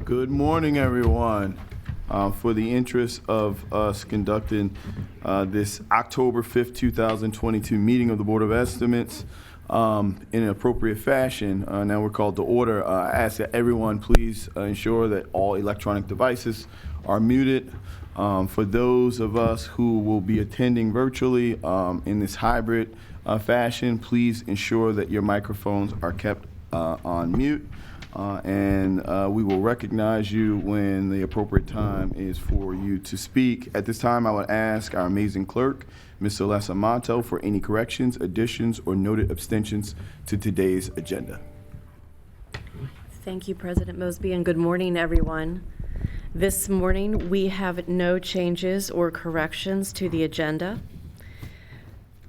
Good morning, everyone. For the interest of us conducting this October 5th, 2022 meeting of the Board of Estimates in an appropriate fashion, now we're called to order. I ask that everyone please ensure that all electronic devices are muted. For those of us who will be attending virtually in this hybrid fashion, please ensure that your microphones are kept on mute. And we will recognize you when the appropriate time is for you to speak. At this time, I would ask our amazing clerk, Ms. Celeste Amato, for any corrections, additions, or noted abstentions to today's agenda. Thank you, President Mosby, and good morning, everyone. This morning, we have no changes or corrections to the agenda.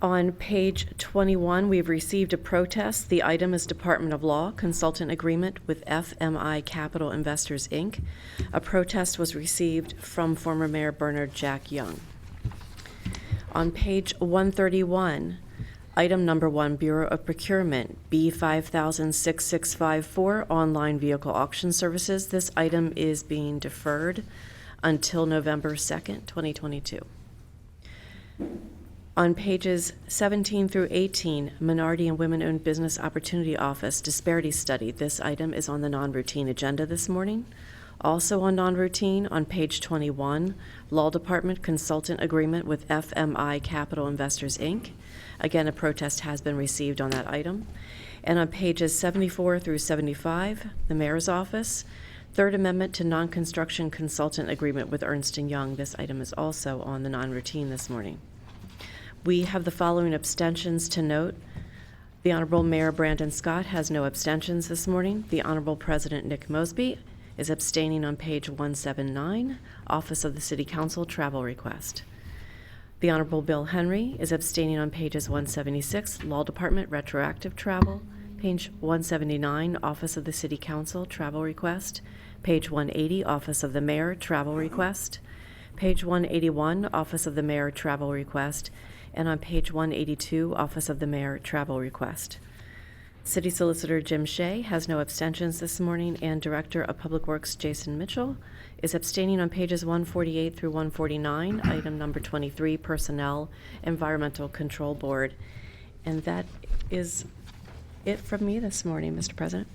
On page 21, we've received a protest. The item is Department of Law Consultant Agreement with FMI Capital Investors, Inc. A protest was received from former Mayor Bernard Jack Young. On page 131, item number 1, Bureau of Procurement, B50006654, Online Vehicle Auction Services. This item is being deferred until November 2nd, 2022. On pages 17 through 18, Minority and Women-Owned Business Opportunity Office Disparity Study. This item is on the non-routine agenda this morning. Also on non-routine, on page 21, Law Department Consultant Agreement with FMI Capital Investors, Inc. Again, a protest has been received on that item. And on pages 74 through 75, the Mayor's Office, Third Amendment to Non-Construction Consultant Agreement with Ernst & Young. This item is also on the non-routine this morning. We have the following abstentions to note. The Honorable Mayor Brandon Scott has no abstentions this morning. The Honorable President Nick Mosby is abstaining on page 179, Office of the City Council Travel Request. The Honorable Bill Henry is abstaining on pages 176, Law Department Retroactive Travel, page 179, Office of the City Council Travel Request, page 180, Office of the Mayor Travel Request, page 181, Office of the Mayor Travel Request, and on page 182, Office of the Mayor Travel Request. City Solicitor Jim Shea has no abstentions this morning, and Director of Public Works Jason Mitchell is abstaining on pages 148 through 149, item number 23, Personnel Environmental Control Board. And that is it from me this morning, Mr. President.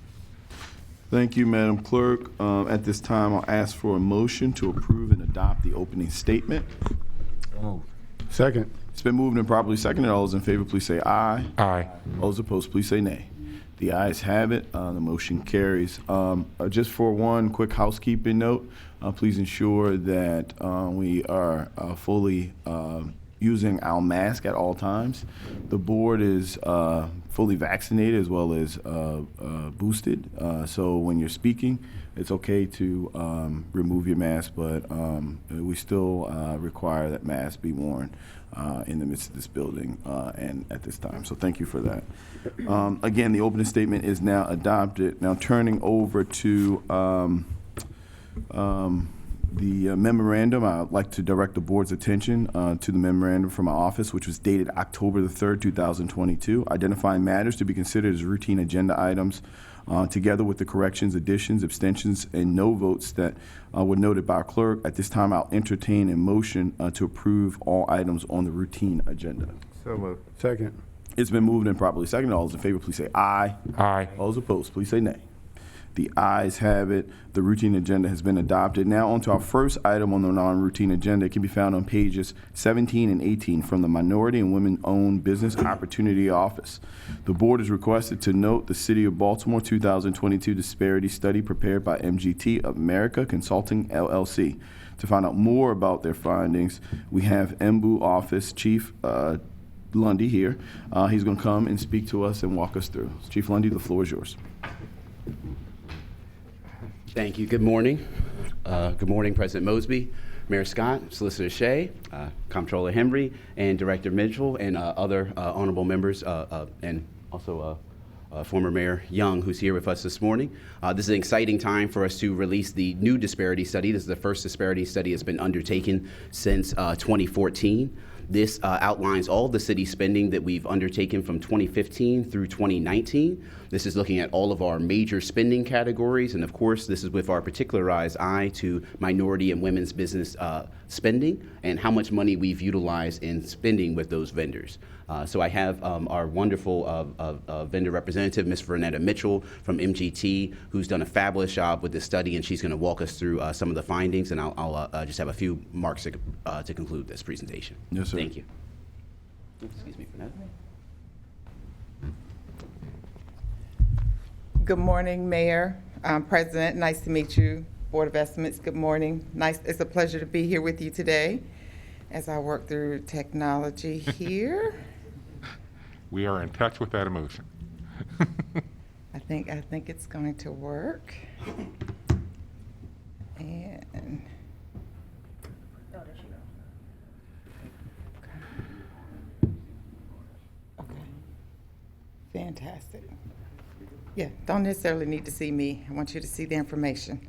Thank you, Madam Clerk. At this time, I'll ask for a motion to approve and adopt the opening statement. Oh. Second. It's been moved and properly seconded. All those in favor, please say aye. Aye. All those opposed, please say nay. The ayes have it. The motion carries. Just for one quick housekeeping note, please ensure that we are fully using our mask at all times. The board is fully vaccinated as well as boosted. So when you're speaking, it's okay to remove your mask, but we still require that masks be worn in the midst of this building and at this time. So thank you for that. Again, the opening statement is now adopted. Now turning over to the memorandum, I'd like to direct the board's attention to the memorandum from our office, which was dated October the 3rd, 2022, identifying matters to be considered as routine agenda items, together with the corrections, additions, abstentions, and no votes that were noted by our clerk. At this time, I'll entertain a motion to approve all items on the routine agenda. So moved. Second. It's been moved and properly seconded. All those in favor, please say aye. Aye. All those opposed, please say nay. The ayes have it. The routine agenda has been adopted. Now on to our first item on the non-routine agenda. It can be found on pages 17 and 18 from the Minority and Women-Owned Business Opportunity Office. The board is requested to note the City of Baltimore 2022 Disparity Study prepared by MGT of America Consulting, LLC. To find out more about their findings, we have MBU Office Chief Lundy here. He's going to come and speak to us and walk us through. Chief Lundy, the floor is yours. Thank you. Good morning. Good morning, President Mosby, Mayor Scott, Solicitor Shea, Comptroller Henry, and Director Mitchell, and other honorable members, and also former Mayor Young, who's here with us this morning. This is an exciting time for us to release the new disparity study. This is the first disparity study that's been undertaken since 2014. This outlines all the city spending that we've undertaken from 2015 through 2019. This is looking at all of our major spending categories, and of course, this is with our particularized eye to minority and women's business spending and how much money we've utilized in spending with those vendors. So I have our wonderful vendor representative, Ms. Vernetta Mitchell from MGT, who's done a fabulous job with this study, and she's going to walk us through some of the findings, and I'll just have a few marks to conclude this presentation. Yes, sir. Thank you. Excuse me, Vernetta. Good morning, Mayor, President. Nice to meet you. Board of Estimates, good morning. It's a pleasure to be here with you today as I work through technology here. We are in touch with that emotion. I think it's going to work. And okay. Fantastic. Yeah, don't necessarily need to see me. I want you to see the information.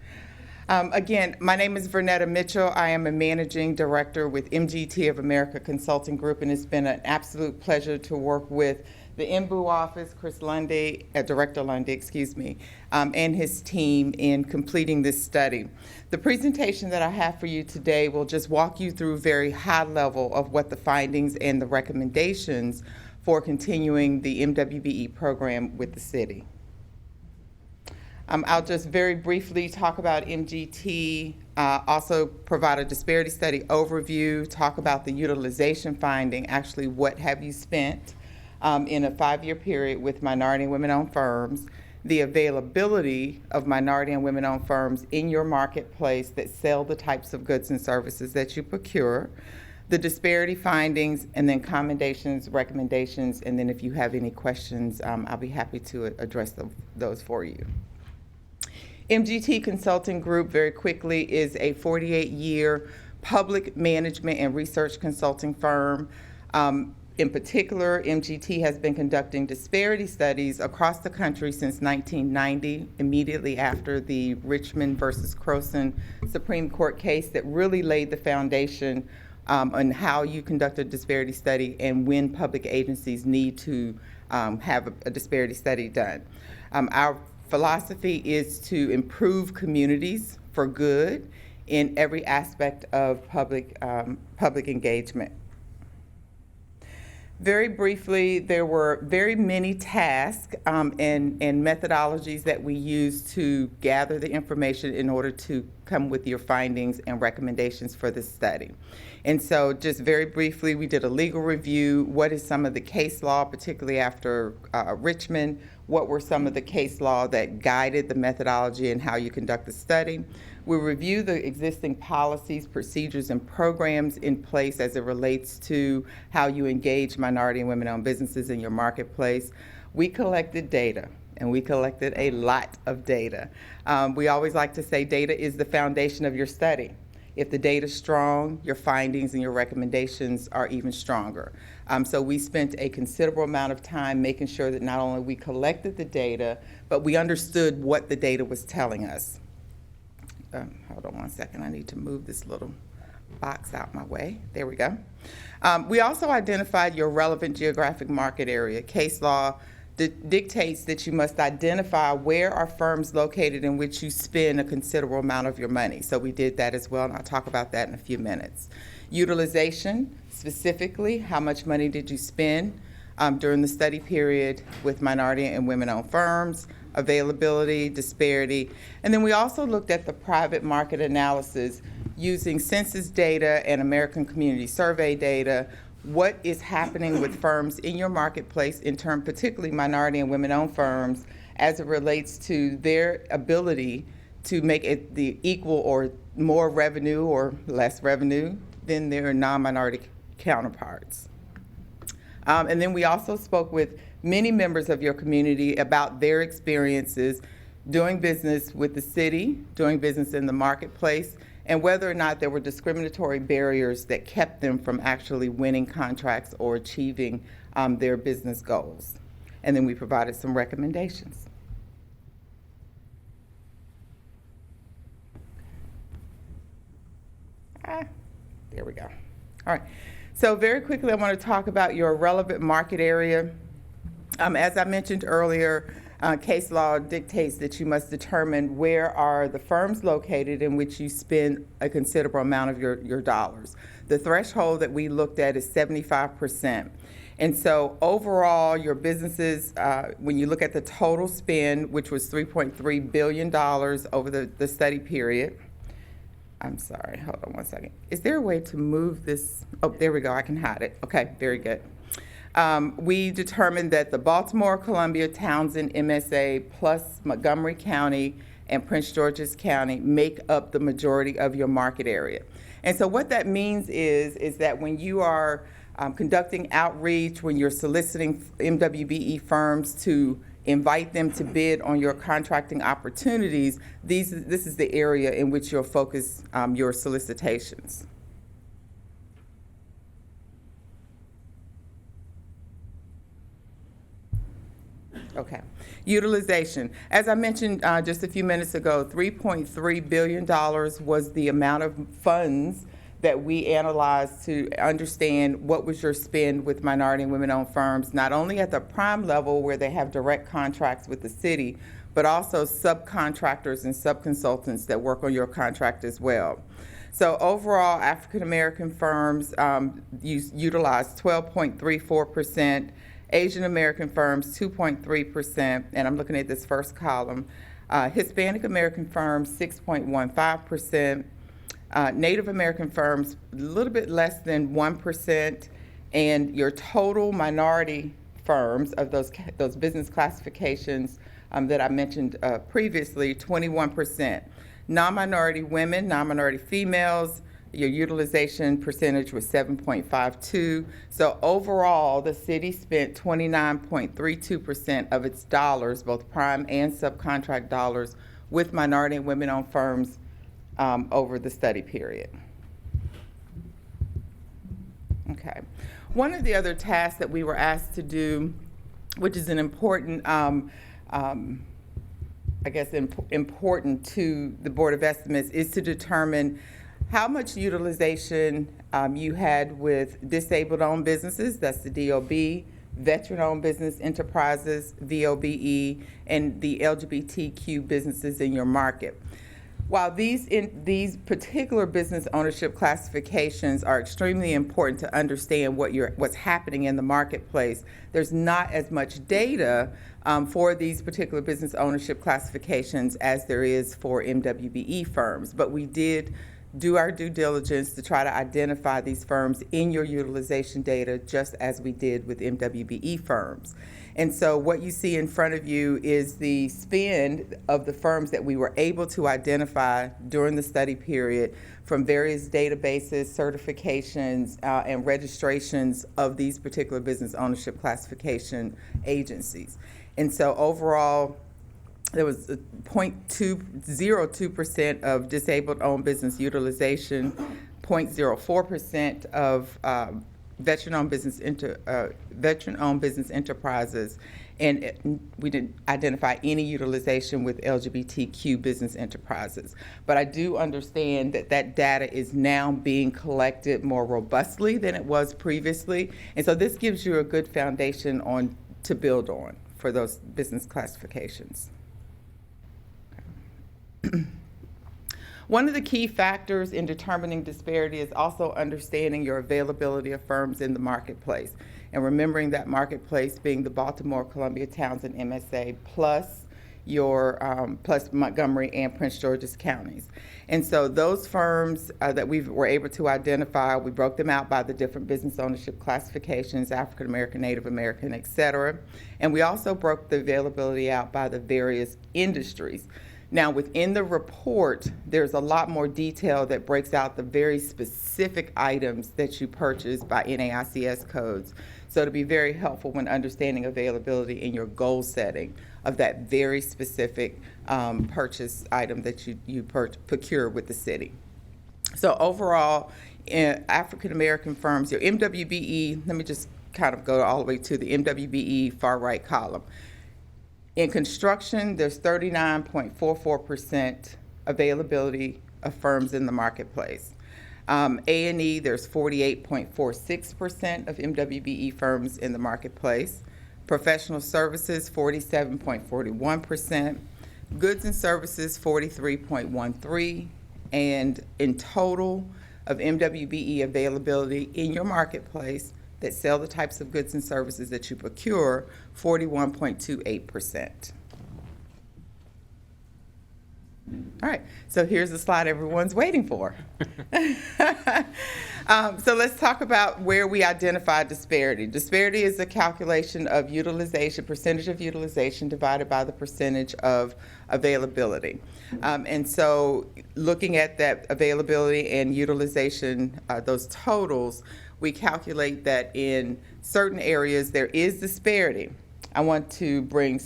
Again, my name is Vernetta Mitchell. I am a managing director with MGT of America Consulting Group, and it's been an absolute pleasure to work with the MBU office, Chris Lundy, Director Lundy, excuse me, and his team in completing this study. The presentation that I have for you today will just walk you through very high level of what the findings and the recommendations for continuing the MWBE program with the city. I'll just very briefly talk about MGT, also provide a disparity study overview, talk about the utilization finding, actually what have you spent in a 5-year period with minority and women-owned firms, the availability of minority and women-owned firms in your marketplace that sell the types of goods and services that you procure, the disparity findings, and then commendations, recommendations, and then if you have any questions, I'll be happy to address those for you. MGT Consulting Group, very quickly, is a 48-year public management and research consulting firm. In particular, MGT has been conducting disparity studies across the country since 1990, immediately after the Richmond versus Croson Supreme Court case that really laid the foundation on how you conduct a disparity study and when public agencies need to have a disparity study done. Our philosophy is to improve communities for good in every aspect of public engagement. Very briefly, there were very many tasks and methodologies that we used to gather the information in order to come with your findings and recommendations for this study. And so just very briefly, we did a legal review. What is some of the case law, particularly after Richmond? What were some of the case law that guided the methodology and how you conduct the study? We review the existing policies, procedures, and programs in place as it relates to how you engage minority and women-owned businesses in your marketplace. We collected data, and we collected a lot of data. We always like to say data is the foundation of your study. If the data's strong, your findings and your recommendations are even stronger. So we spent a considerable amount of time making sure that not only we collected the data, but we understood what the data was telling us. Hold on one second, I need to move this little box out my way. There we go. We also identified your relevant geographic market area. Case law dictates that you must identify where are firms located in which you spend a considerable amount of your money. So we did that as well, and I'll talk about that in a few minutes. Utilization, specifically, how much money did you spend during the study period with minority and women-owned firms, availability, disparity, and then we also looked at the private market analysis using census data and American Community Survey data. What is happening with firms in your marketplace, in terms particularly minority and women-owned firms, as it relates to their ability to make it the equal or more revenue or less revenue than their non-minority counterparts. And then we also spoke with many members of your community about their experiences doing business with the city, doing business in the marketplace, and whether or not there were discriminatory barriers that kept them from actually winning contracts or achieving their business goals. And then we provided some recommendations. There we go. All right. So very quickly, I want to talk about your relevant market area. As I mentioned earlier, case law dictates that you must determine where are the firms located in which you spend a considerable amount of your dollars. The threshold that we looked at is 75%. And so overall, your businesses, when you look at the total spend, which was $3.3 billion over the study period. I'm sorry, hold on one second. Is there a way to move this? Oh, there we go, I can hide it. Okay, very good. We determined that the Baltimore, Columbia, Townsend, MSA, plus Montgomery County and Prince George's County make up the majority of your market area. And so what that means is that when you are conducting outreach, when you're soliciting MWBE firms to invite them to bid on your contracting opportunities, this is the area in which you'll focus your solicitations. Okay. Utilization. As I mentioned just a few minutes ago, $3.3 billion was the amount of funds that we analyzed to understand what was your spend with minority and women-owned firms, not only at the prime level where they have direct contracts with the city, but also subcontractors and subconsultants that work on your contract as well. So overall, African-American firms utilized 12.34%, Asian American firms 2.3%, and I'm looking at this first column. Hispanic American firms 6.15%, Native American firms a little bit less than 1%, and your total minority firms of those business classifications that I mentioned previously, 21%. Non-minority women, non-minority females, your utilization percentage was 7.52. So overall, the city spent 29.32% of its dollars, both prime and subcontract dollars, with minority and women-owned firms over the study period. Okay. One of the other tasks that we were asked to do, which is an important, important to the Board of Estimates, is to determine how much utilization you had with disabled-owned businesses, that's the DOB, veteran-owned business enterprises, VOBE, and the LGBTQ businesses in your market. While these particular business ownership classifications are extremely important to understand what's happening in the marketplace, there's not as much data for these particular business ownership classifications as there is for MWBE firms. But we did do our due diligence to try to identify these firms in your utilization data, just as we did with MWBE firms. And so what you see in front of you is the spend of the firms that we were able to identify during the study period from various databases, certifications, and registrations of these particular business ownership classification agencies. And so overall, there was 0.02% of disabled-owned business utilization, 0.04% of veteran-owned business enterprises, and we didn't identify any utilization with LGBTQ business enterprises. But I do understand that data is now being collected more robustly than it was previously, and so this gives you a good foundation to build on for those business classifications. One of the key factors in determining disparity is also understanding your availability of firms in the marketplace, and remembering that marketplace being the Baltimore, Columbia, Townsend, MSA, plus plus Montgomery and Prince George's counties. And so those firms that we were able to identify, we broke them out by the different business ownership classifications, African American, Native American, et cetera. And we also broke the availability out by the various industries. Now, within the report, there's a lot more detail that breaks out the very specific items that you purchase by NAICS codes. So it'll be very helpful when understanding availability in your goal setting of that very specific purchase item that you procure with the city. So overall, African American firms, your MWBE, let me just kind of go all the way to the MWBE far right column. In construction, there's 39.44% availability of firms in the marketplace. A&E, there's 48.46% of MWBE firms in the marketplace. Professional services, 47.41%. Goods and services, 43.13%. And in total of MWBE availability in your marketplace that sell the types of goods and services that you procure, 41.28%. All right, so here's the slide everyone's waiting for. So let's talk about where we identify disparity. Disparity is a calculation of utilization, percentage of utilization divided by the percentage of availability. And so looking at that availability and utilization, those totals, we calculate that in certain areas there is disparity. I want to bring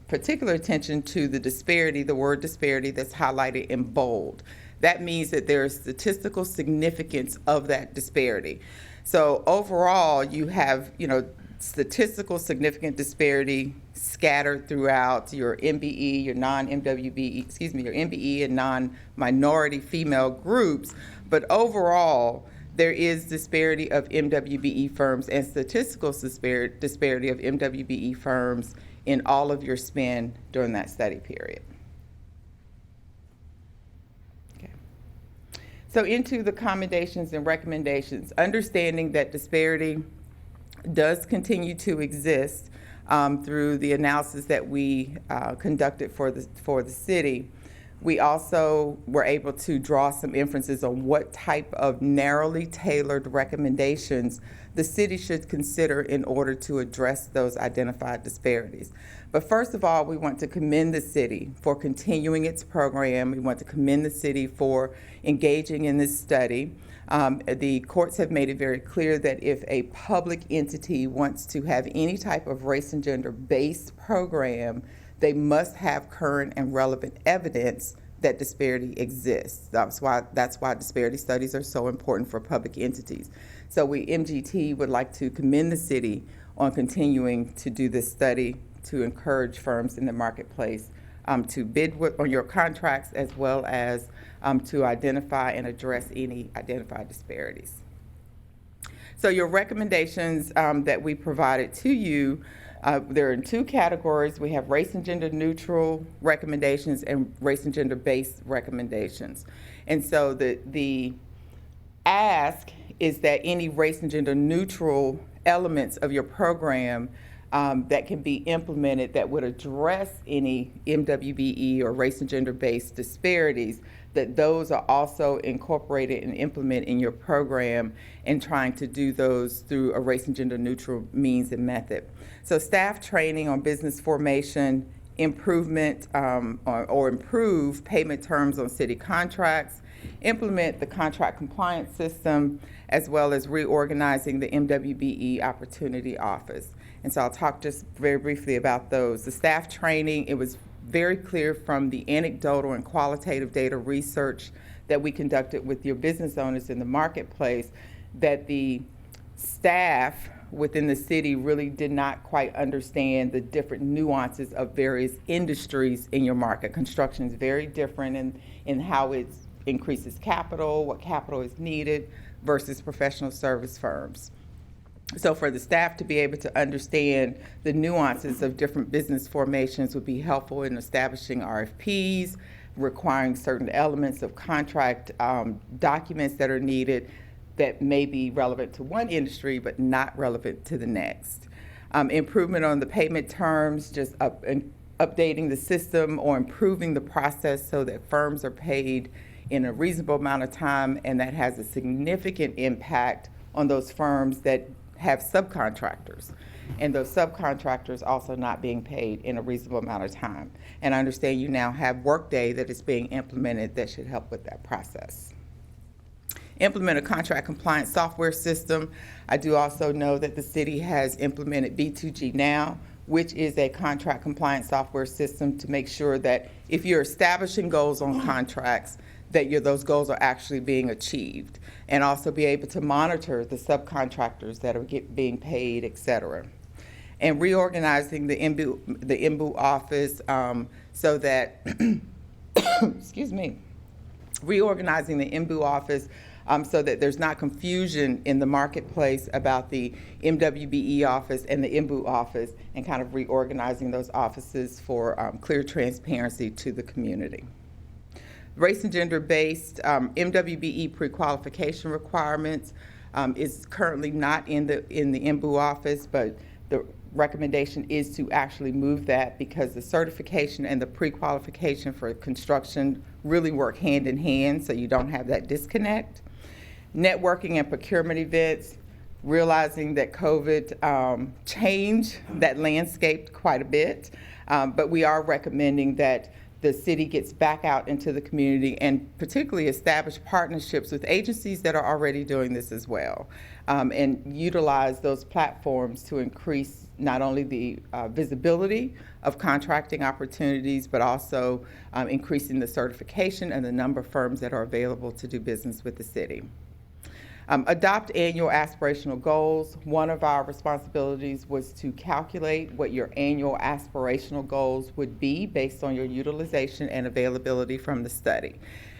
particular attention to the disparity, the word disparity that's highlighted in bold. That means that there is statistical significance of that disparity. So overall, you have, statistical significant disparity scattered throughout your MBE, your non-MWBE, your MBE and non-minority female groups. But overall, there is disparity of MWBE firms and statistical disparity of MWBE firms in all of your spend during that study period. Okay. So into the accommodations and recommendations, understanding that disparity does continue to exist through the analysis that we conducted for the city. We also were able to draw some inferences on what type of narrowly tailored recommendations the city should consider in order to address those identified disparities. But first of all, we want to commend the city for continuing its program. We want to commend the city for engaging in this study. The courts have made it very clear that if a public entity wants to have any type of race and gender-based program, they must have current and relevant evidence that disparity exists. That's why disparity studies are so important for public entities. So MGT would like to commend the city on continuing to do this study to encourage firms in the marketplace to bid on your contracts, as well as to identify and address any identified disparities. So your recommendations that we provided to you, they're in two categories. We have race and gender neutral recommendations and race and gender based recommendations. And so the ask is that any race and gender neutral elements of your program that can be implemented that would address any MWBE or race and gender based disparities, that those are also incorporated and implemented in your program, and trying to do those through a race and gender neutral means and method. So staff training on business formation, improvement or improve payment terms on city contracts, implement the contract compliance system, as well as reorganizing the MWBE Opportunity Office. And so I'll talk just very briefly about those. The staff training, it was very clear from the anecdotal and qualitative data research that we conducted with your business owners in the marketplace that the staff within the city really did not quite understand the different nuances of various industries in your market. Construction is very different in how it increases capital, what capital is needed, versus professional service firms. So for the staff to be able to understand the nuances of different business formations would be helpful in establishing RFPs, requiring certain elements of contract documents that are needed that may be relevant to one industry but not relevant to the next. Improvement on the payment terms, just updating the system or improving the process so that firms are paid in a reasonable amount of time, and that has a significant impact on those firms that have subcontractors, and those subcontractors also not being paid in a reasonable amount of time. And I understand you now have Workday that is being implemented that should help with that process. Implement a contract compliance software system. I do also know that the city has implemented B2G Now, which is a contract compliance software system to make sure that if you're establishing goals on contracts, that those goals are actually being achieved, and also be able to monitor the subcontractors that are being paid, et cetera. And reorganizing the MBU office so that, excuse me, reorganizing the MBU office so that there's not confusion in the marketplace about the MWBE office and the MBU office, and kind of reorganizing those offices for clear transparency to the community. Race and gender-based MWBE pre-qualification requirements is currently not in the MBU office, but the recommendation is to actually move that because the certification and the pre-qualification for construction really work hand in hand, so you don't have that disconnect. Networking and procurement events, realizing that COVID changed that landscape quite a bit, but we are recommending that the city gets back out into the community and particularly establish partnerships with agencies that are already doing this as well, and utilize those platforms to increase not only the visibility of contracting opportunities, but also increasing the certification and the number of firms that are available to do business with the city. Adopt annual aspirational goals. One of our responsibilities was to calculate what your annual aspirational goals would be based on your utilization and availability from the study.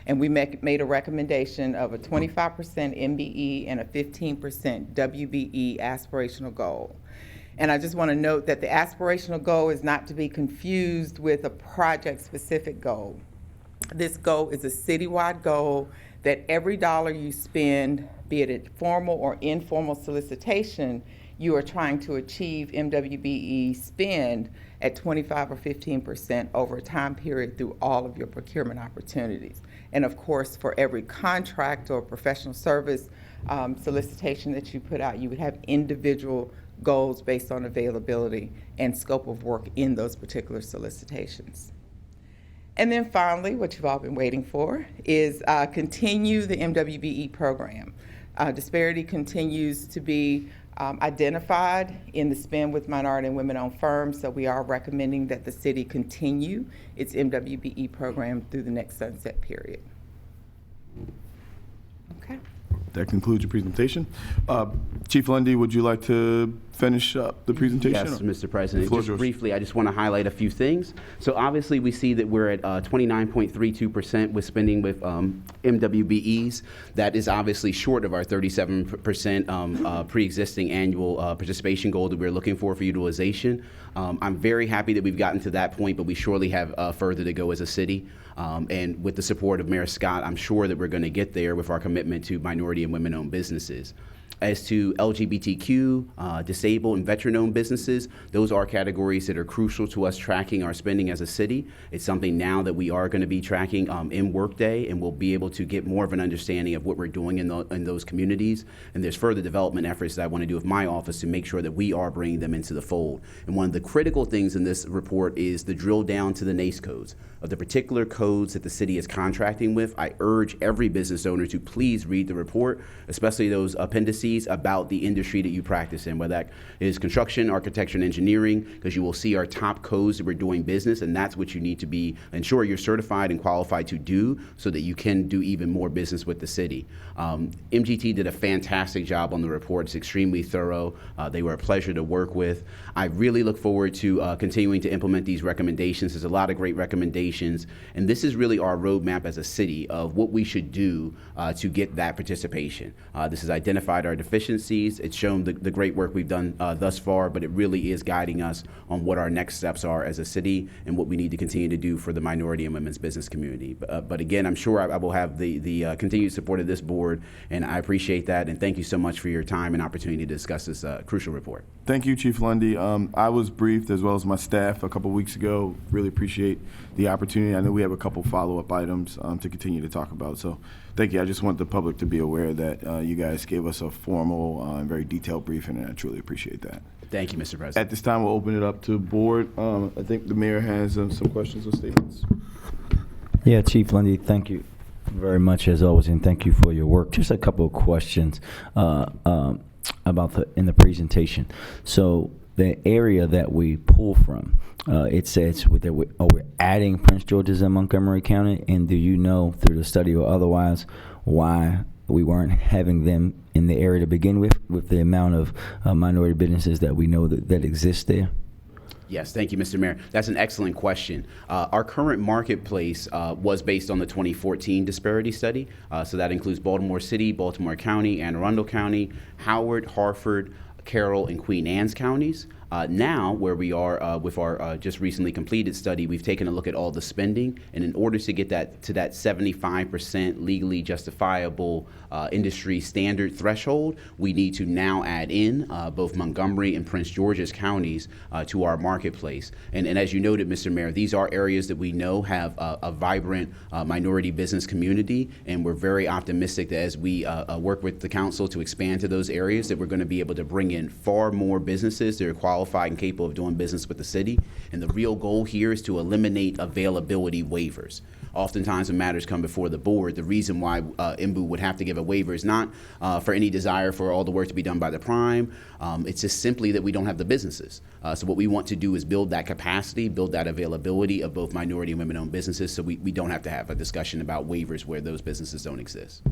And we made a recommendation of a 25% MBE and a 15% WBE aspirational goal. And I just want to note that the aspirational goal is not to be confused with a project-specific goal. This goal is a citywide goal that every dollar you spend, be it a formal or informal solicitation, you are trying to achieve MWBE spend at 25 or 15% over a time period through all of your procurement opportunities. And of course, for every contract or professional service solicitation that you put out, you would have individual goals based on availability and scope of work in those particular solicitations. And then finally, what you've all been waiting for is continue the MWBE program. Disparity continues to be identified in the spend with minority and women-owned firms, so we are recommending that the city continue its MWBE program through the next sunset period. Okay. That concludes your presentation. Chief Lundy, would you like to finish up the presentation? Yes, Mr. President. The floor is Just yours. briefly, I just want to highlight a few things. So obviously, we see that we're at 29.32% with spending with MWBEs. That is obviously short of our 37% pre-existing annual participation goal that we're looking for utilization. I'm very happy that we've gotten to that point, but we surely have further to go as a city. And with the support of Mayor Scott, I'm sure that we're going to get there with our commitment to minority and women-owned businesses. As to LGBTQ, disabled, and veteran-owned businesses, those are categories that are crucial to us tracking our spending as a city. It's something now that we are going to be tracking in Workday, and we'll be able to get more of an understanding of what we're doing in those communities. And there's further development efforts that I want to do with my office to make sure that we are bringing them into the fold. And one of the critical things in this report is the drill down to the NACE codes. Of the particular codes that the city is contracting with, I urge every business owner to please read the report, especially those appendices about the industry that you practice in, whether that is construction, architecture, and engineering, because you will see our top codes that we're doing business, and that's what you need to be ensure you're certified and qualified to do so that you can do even more business with the city. MGT did a fantastic job on the report. It's extremely thorough. They were a pleasure to work with. I really look forward to continuing to implement these recommendations. There's a lot of great recommendations, and this is really our roadmap as a city of what we should do to get that participation. This has identified our deficiencies. It's shown the great work we've done thus far, but it really is guiding us on what our next steps are as a city and what we need to continue to do for the minority and women's business community. But again, I'm sure I will have the continued support of this board, and I appreciate that, and thank you so much for your time and opportunity to discuss this crucial report. Thank you, Chief Lundy. I was briefed, as well as my staff, a couple weeks ago. Really appreciate the opportunity. I know we have a couple follow-up items to continue to talk about. So thank you. I just want the public to be aware that you guys gave us a formal and very detailed briefing, and I truly appreciate that. Thank you, Mr. President. At this time, we'll open it up to board. I think the mayor has some questions or statements. Yeah, Chief Lundy, thank you very much as always, and thank you for your work. Just a couple of questions about in the presentation. So the area that we pull from, it says that we're adding Prince George's and Montgomery County, and do you know through the study or otherwise why we weren't having them in the area to begin with the amount of minority businesses that we know that exist there? Yes, thank you, Mr. Mayor. That's an excellent question. Our current marketplace was based on the 2014 disparity study. So that includes Baltimore City, Baltimore County, Anne Arundel County, Howard, Harford, Carroll, and Queen Anne's counties. Now, where we are with our just recently completed study, we've taken a look at all the spending, and in order to get that to that 75% legally justifiable industry standard threshold, we need to now add in both Montgomery and Prince George's counties to our marketplace. And as you noted, Mr. Mayor, these are areas that we know have a vibrant minority business community, and we're very optimistic that as we work with the council to expand to those areas, that we're going to be able to bring in far more businesses that are qualified and capable of doing business with the city. And the real goal here is to eliminate availability waivers. Oftentimes when matters come before the board, the reason why MBU would have to give a waiver is not for any desire for all the work to be done by the prime. It's just simply that we don't have the businesses. So what we want to do is build that capacity, build that availability of both minority and women-owned businesses, so we don't have to have a discussion about waivers where those businesses don't exist.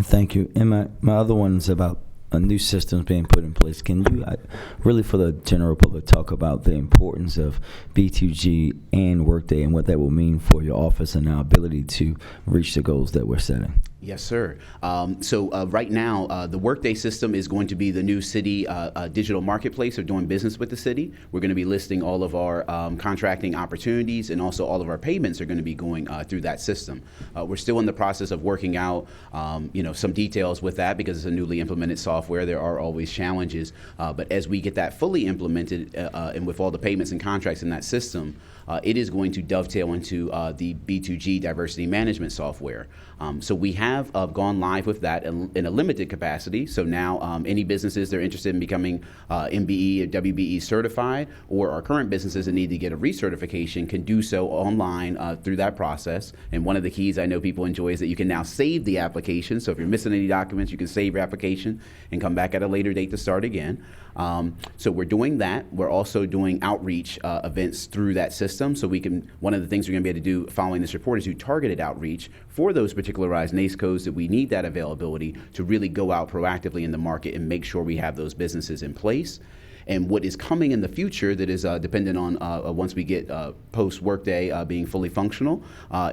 Thank you. And my other one is about new systems being put in place. Can you, really for the general public, talk about the importance of B2G and Workday and what that will mean for your office and our ability to reach the goals that we're setting? Yes, sir. So right now, the Workday system is going to be the new city digital marketplace of doing business with the city. We're going to be listing all of our contracting opportunities, and also all of our payments are going to be going through that system. We're still in the process of working out, some details with that because it's a newly implemented software. There are always challenges, but as we get that fully implemented and with all the payments and contracts in that system, it is going to dovetail into the B2G diversity management software. So we have gone live with that in a limited capacity. So now any businesses that are interested in becoming MBE or WBE certified, or our current businesses that need to get a recertification, can do so online through that process. And one of the keys I know people enjoy is that you can now save the application. So if you're missing any documents, you can save your application and come back at a later date to start again. So we're doing that. We're also doing outreach events through that system. So one of the things we're going to be able to do following this report is do targeted outreach for those particularized NACE codes that we need that availability to really go out proactively in the market and make sure we have those businesses in place. And what is coming in the future that is dependent on once we get post-Workday being fully functional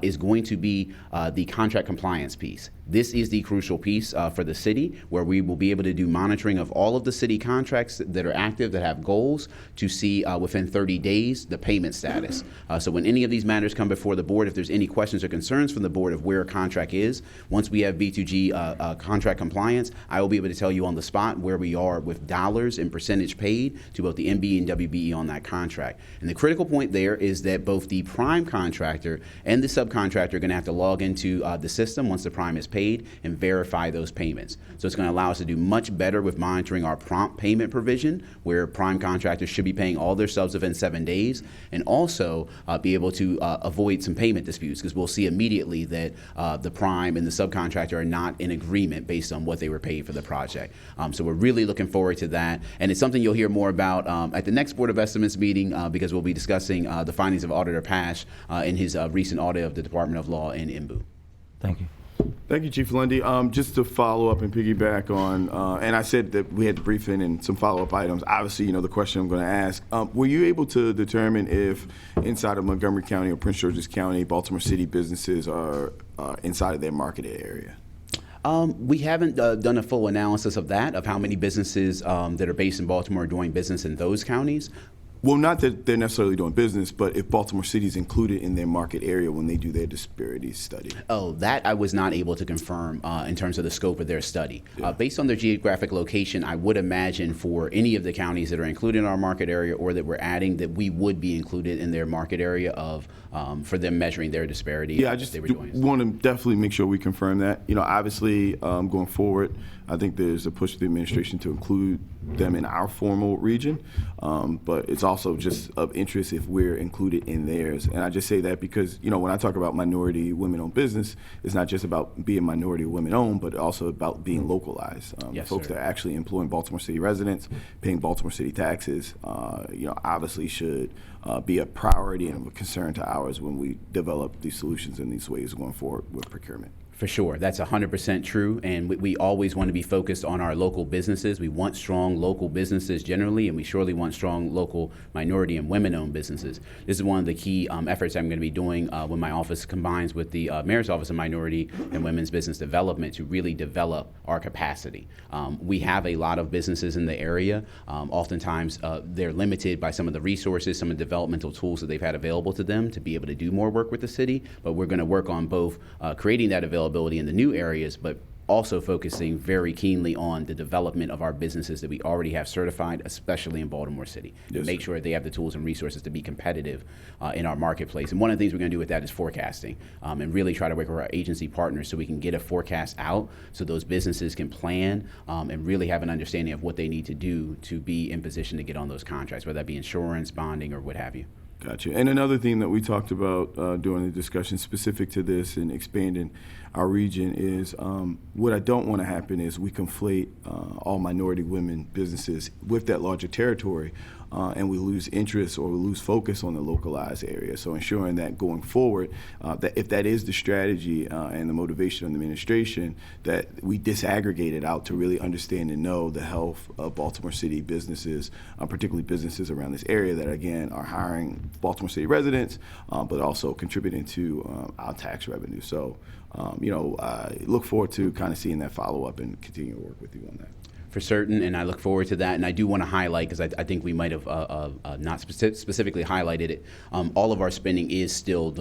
is going to be the contract compliance piece. This is the crucial piece for the city, where we will be able to do monitoring of all of the city contracts that are active, that have goals, to see within 30 days the payment status. So when any of these matters come before the board, if there's any questions or concerns from the board of where a contract is, once we have B2G contract compliance, I will be able to tell you on the spot where we are with dollars and percentage paid to both the MB and WBE on that contract. And the critical point there is that both the prime contractor and the subcontractor are going to have to log into the system once the prime is paid and verify those payments. So it's going to allow us to do much better with monitoring our prompt payment provision, where prime contractors should be paying all their subs within 7 days, and also be able to avoid some payment disputes, because we'll see immediately that the prime and the subcontractor are not in agreement based on what they were paid for the project. So we're really looking forward to that, and it's something you'll hear more about at the next Board of Estimates meeting, because we'll be discussing the findings of Auditor Pash in his recent audit of the Department of Law in MBU. Thank you. Thank you, Chief Lundy. Just to follow up and piggyback on, and I said that we had the briefing and some follow-up items. Obviously, the question I'm going to ask, were you able to determine if inside of Montgomery County or Prince George's County, Baltimore City businesses are inside of their marketed area? We haven't done a full analysis of that, of how many businesses that are based in Baltimore are doing business in those counties. Well, not that they're necessarily doing business, but if Baltimore City is included in their market area when they do their disparities study. Oh, that I was not able to confirm in terms of the scope of their study. Yeah. Based on their geographic location, I would imagine for any of the counties that are included in our market area or that we're adding, that we would be included in their market area of for them measuring their disparity. Yeah, I just want to definitely make sure we confirm that. Obviously, going forward, I think there's a push of the administration to include them in our formal region, but it's also just of interest if we're included in theirs. And I just say that because, when I talk about minority women-owned business, it's not just about being minority women-owned, but also about being localized. Yes, folks sir. that are actually employing Baltimore City residents, paying Baltimore City taxes, obviously should be a priority and a concern to ours when we develop these solutions in these ways going forward with procurement. For sure. That's 100% true. And we always want to be focused on our local businesses. We want strong local businesses generally, and we surely want strong local minority and women-owned businesses. This is one of the key efforts I'm going to be doing when my office combines with the Mayor's Office of Minority and Women's Business Development to really develop our capacity. We have a lot of businesses in the area. Oftentimes, they're limited by some of the resources, some of the developmental tools that they've had available to them to be able to do more work with the city. But we're going to work on both creating that availability in the new areas, but also focusing very keenly on the development of our businesses that we already have certified, especially in Baltimore City. Yes, Make sure they have the tools and resources to be competitive in our marketplace. And one of the things we're going to do with that is forecasting and really try to work with our agency partners so we can get a forecast out so those businesses can plan and really have an understanding of what they need to do to be in position to get on those contracts, whether that be insurance, bonding, or what have you. Gotcha. And another thing that we talked about during the discussion specific to this and expanding our region is what I don't want to happen is we conflate all minority women businesses with that larger territory and we lose interest or we lose focus on the localized area. So ensuring that going forward, that if that is the strategy and the motivation of the administration, that we disaggregate it out to really understand and know the health of Baltimore City businesses, particularly businesses around this area that, again, are hiring Baltimore City residents, but also contributing to our tax revenue. So, look forward to kind of seeing that follow up and continue to work with you on that. For certain, and I look forward to that. And I do want to highlight, because I think we might have not specifically highlighted it, all of our spending is still,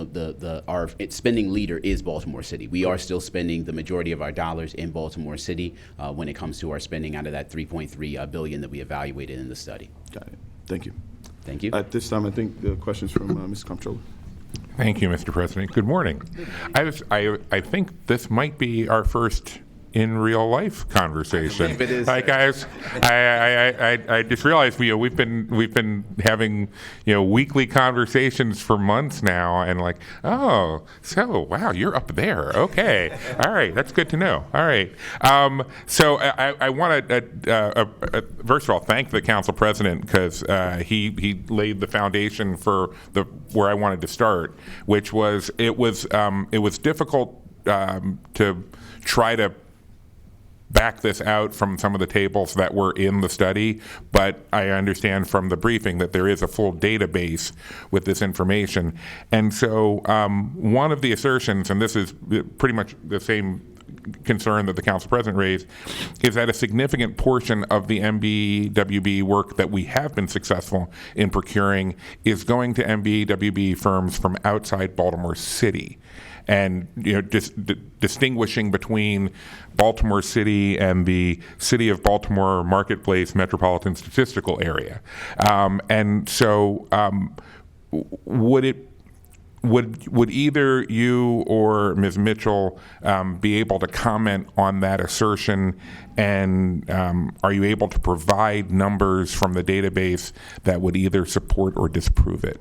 our spending leader is Baltimore City. We are still spending the majority of our dollars in Baltimore City when it comes to our spending out of that $3.3 billion that we evaluated in the study. Got it. Thank you. Thank you. At this time, I think the questions from Mr. Comptroller. Thank you, Mr. President. Good morning. I think this might be our first in real life conversation. I believe it is, Hi, guys. I just realized we've been having weekly conversations for months now, and like, oh, so wow, you're up there. Okay, all right, that's good to know. All right, so I want to first of all thank the council president because he laid the foundation for where I wanted to start, which was it was difficult to try to back this out from some of the tables that were in the study, but I understand from the briefing that there is a full database with this information. And so one of the assertions, and this is pretty much the same concern that the council president raised, is that a significant portion of the MBWB work that we have been successful in procuring is going to MBWB firms from outside Baltimore City. And distinguishing between Baltimore City and the City of Baltimore Marketplace Metropolitan Statistical Area, and so would either you or Ms. Mitchell be able to comment on that assertion, and are you able to provide numbers from the database that would either support or disprove it?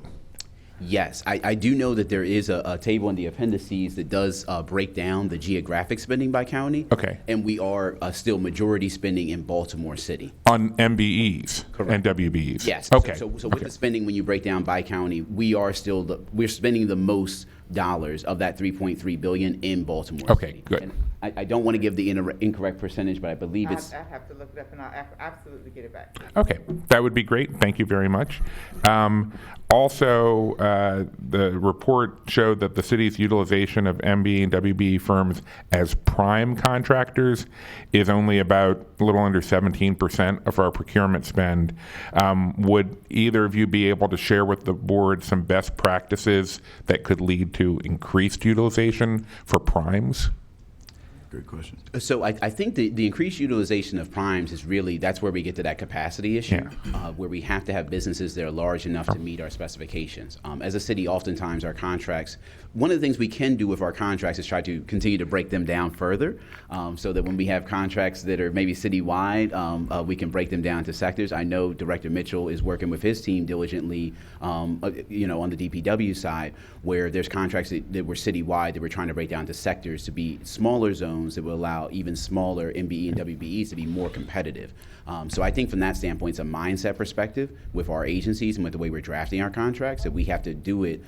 Yes, I do know that there is a table in the appendices that does break down the geographic spending by county. Okay. And we are still majority spending in Baltimore City. On MBEs Correct. and WBs? Yes. Okay. So with the spending, when you break down by county, we are still we're spending the most dollars of that $3.3 billion in Baltimore Okay, City. good. And I don't want to give the incorrect percentage, but I believe it's. I have to look it up, and I'll absolutely get it back. Okay, that would be great. Thank you very much. Also, the report showed that the city's utilization of MB and WB firms as prime contractors is only about a little under 17% of our procurement spend. Would either of you be able to share with the board some best practices that could lead to increased utilization for primes? Great question. So I think the increased utilization of primes is really, that's where we get to that capacity issue, where we have to have businesses that are large enough to meet our specifications. As a city, oftentimes our contracts, one of the things we can do with our contracts is try to continue to break them down further, so that when we have contracts that are maybe citywide, we can break them down to sectors. I know Director Mitchell is working with his team diligently, on the DPW side, where there's contracts that were citywide that we're trying to break down to sectors to be smaller zones zones that will allow even smaller MBE and WBEs to be more competitive. So I think from that standpoint, it's a mindset perspective with our agencies and with the way we're drafting our contracts, that we have to do it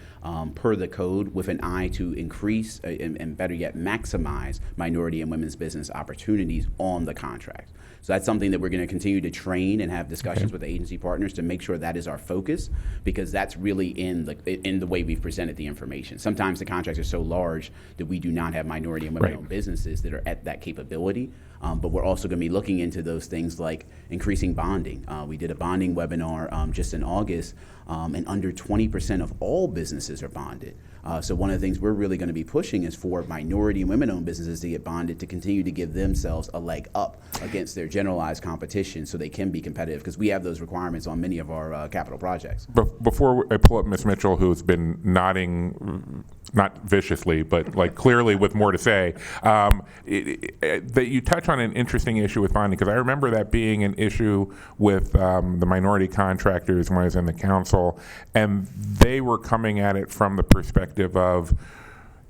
per the code with an eye to increase and better yet maximize minority and women's business opportunities on the contract. So that's something that we're going to continue to train and have discussions with the agency partners to make sure that is our focus, because that's really in the way we've presented the information. Sometimes the contracts are so large that we do not have minority and women-owned businesses that are at that capability. But we're also going to be looking into those things like increasing bonding. We did a bonding webinar just in August, and under 20% of all businesses are bonded. So one of the things we're really going to be pushing is for minority and women-owned businesses to get bonded, to continue to give themselves a leg up against their generalized competition so they can be competitive, because we have those requirements on many of our capital projects. Before I pull up Ms. Mitchell, who's been nodding, not viciously, but like clearly with more to say, that you touch on an interesting issue with bonding, because I remember that being an issue with the minority contractors when I was in the council, and they were coming at it from the perspective of